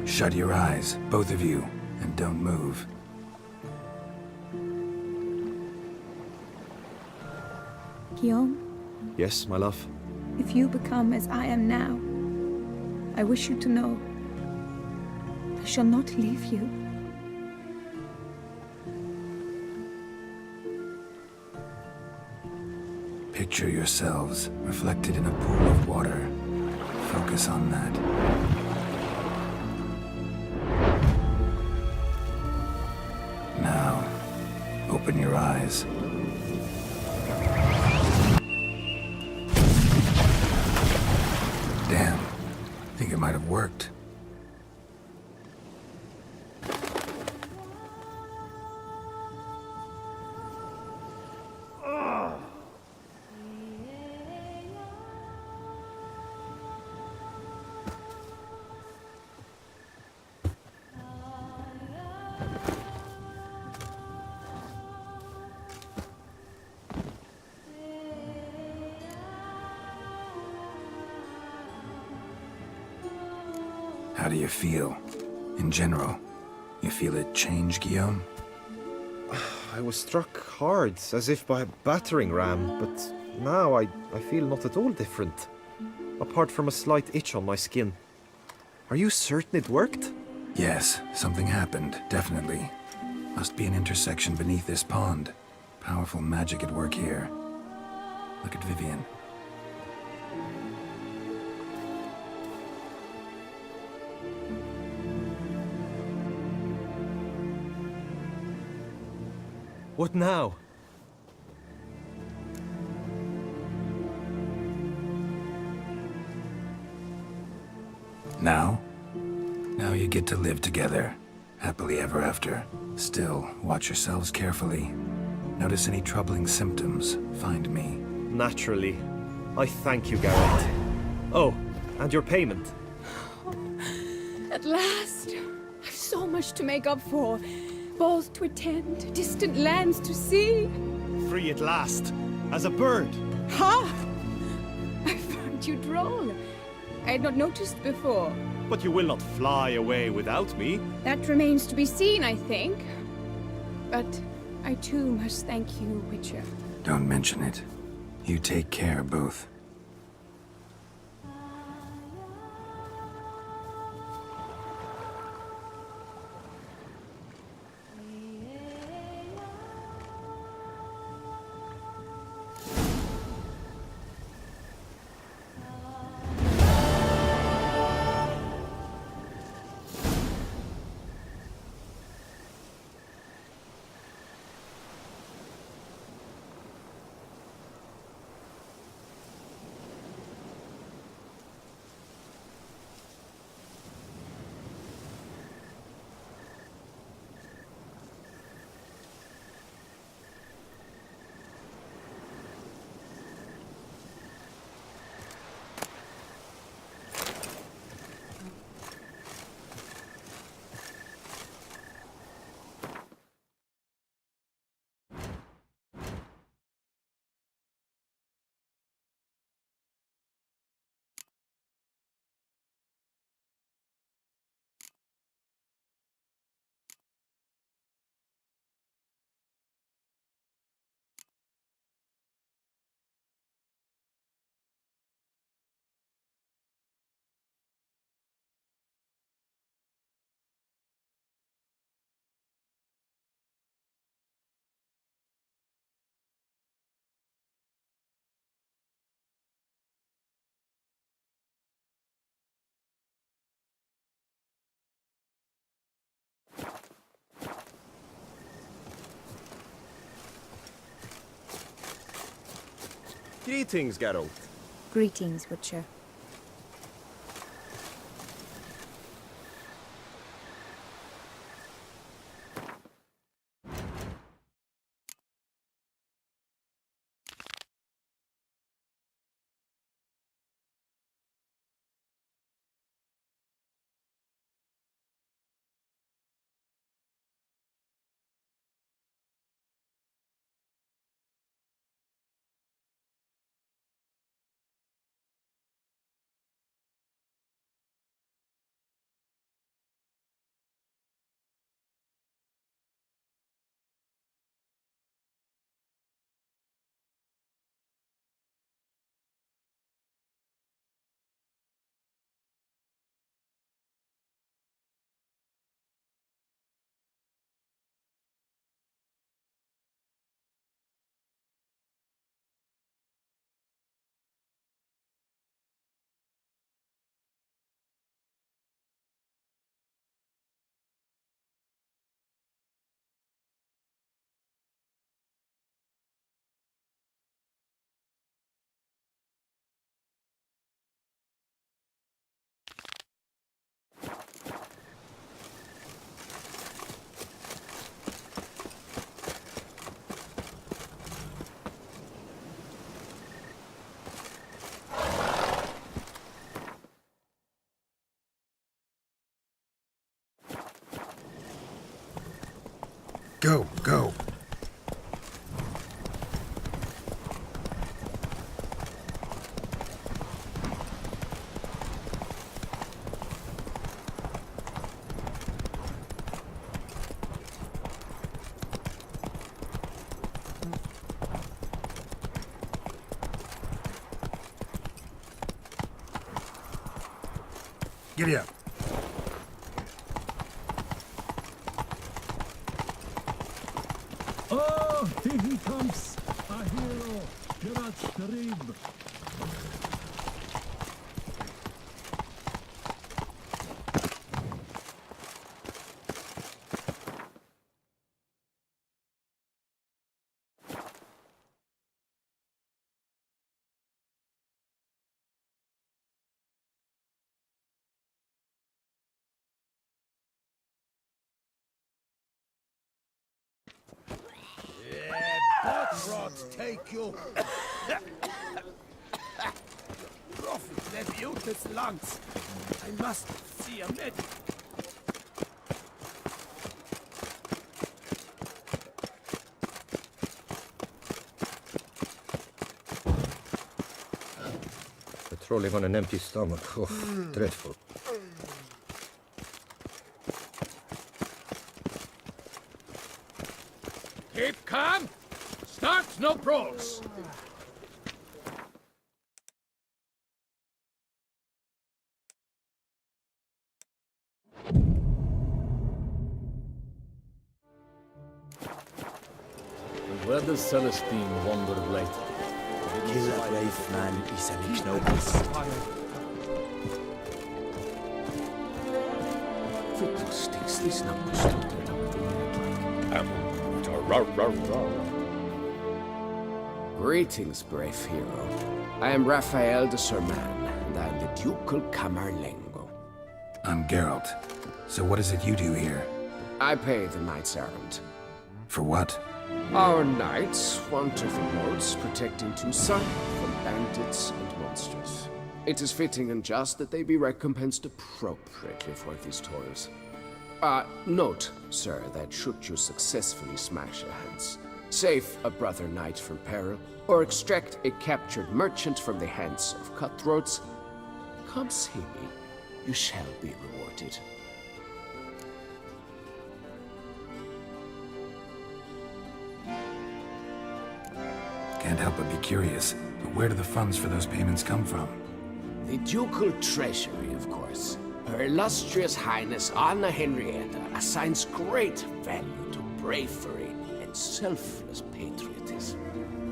Shut your eyes, both of you, and don't move. Guillaume, Yes, my love. if you become as I am now, I wish you to know I shall not leave you. Picture yourselves reflected in a pool of water. Focus on that. Now, open your eyes. Damn. Think it might have worked. How do you feel? In general, you feel it change, Guillaume? I was struck hard, as if by a battering ram, but now I feel not at all different. Apart from a slight itch on my skin. Are you certain it worked? Yes, something happened, definitely. Must be an intersection beneath this pond. Powerful magic at work here. Look at Vivian. What now? Now? Now you get to live together. Happily ever after. Still, watch yourselves carefully. Notice any troubling symptoms, find me. Naturally. I thank you, Garrett. Oh, and your payment. At last! I've so much to make up for. Balls to attend, distant lands to see. Free at last, as a bird. Ha! I found you droll. I had not noticed before. But you will not fly away without me. That remains to be seen, I think. But I too must thank you, Witcher. Don't mention it. You take care, both. Greetings, Geralt. Greetings, Witcher. Go, go. Giddy up. Oh, here he comes! A hero! Geralt Strib! Bottrot, take you! Prophet Leviutus lungs! I must see a medic! Patrolling on an empty stomach. Oh, dreadful. Keep calm! Start no brawls! And where does Celestine wander of late? Kill a brave man is an ignobles. Fiddlesticks, this number stood Greetings, brave hero. I am Raphael de Serman, and I am the Ducal Camerlengo. I'm Geralt. So what is it you do here? I pay the knight's errand. For what? Our knights wander the roads, protecting Toussaint from bandits and monsters. It is fitting and just that they be recompensed appropriately for these toils. Note, sir, that should you successfully smash a hands, save a brother knight from peril, or extract a captured merchant from the hands of cutthroats, come see me. You shall be rewarded. Can't help but be curious, but where do the funds for those payments come from? The ducal treasury, of course. Her illustrious highness Anna Henrietta assigns great value to bravery and selfless patriotism.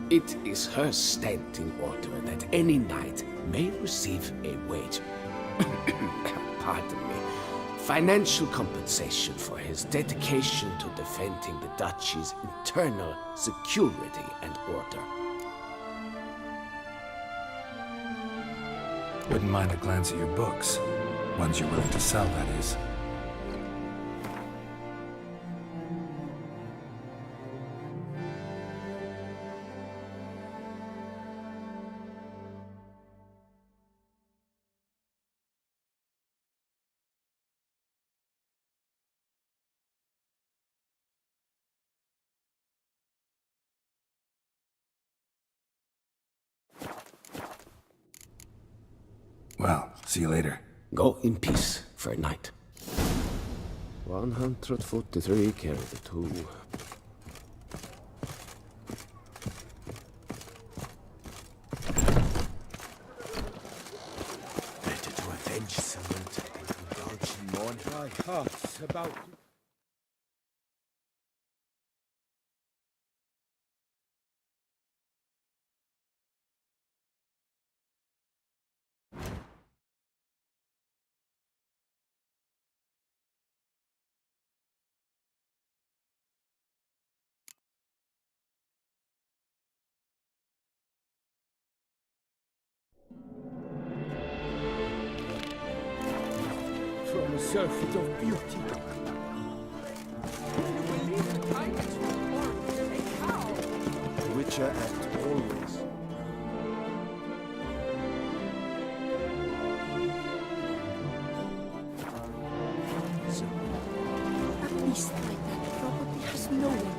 It is her standing order that any knight may receive a wage, pardon me, financial compensation for his dedication to defending the duchy's internal security and order. Wouldn't mind a glance at your books. Ones you're willing to sell, that is. Well, see you later. Go in peace for a night. 143 carry the 2. Better to avenge someone than to indulge in mourning. My heart's about... From a surfeit of beauty. You will leave the climate or take how? The Witcher act always. A beast like that probably has no one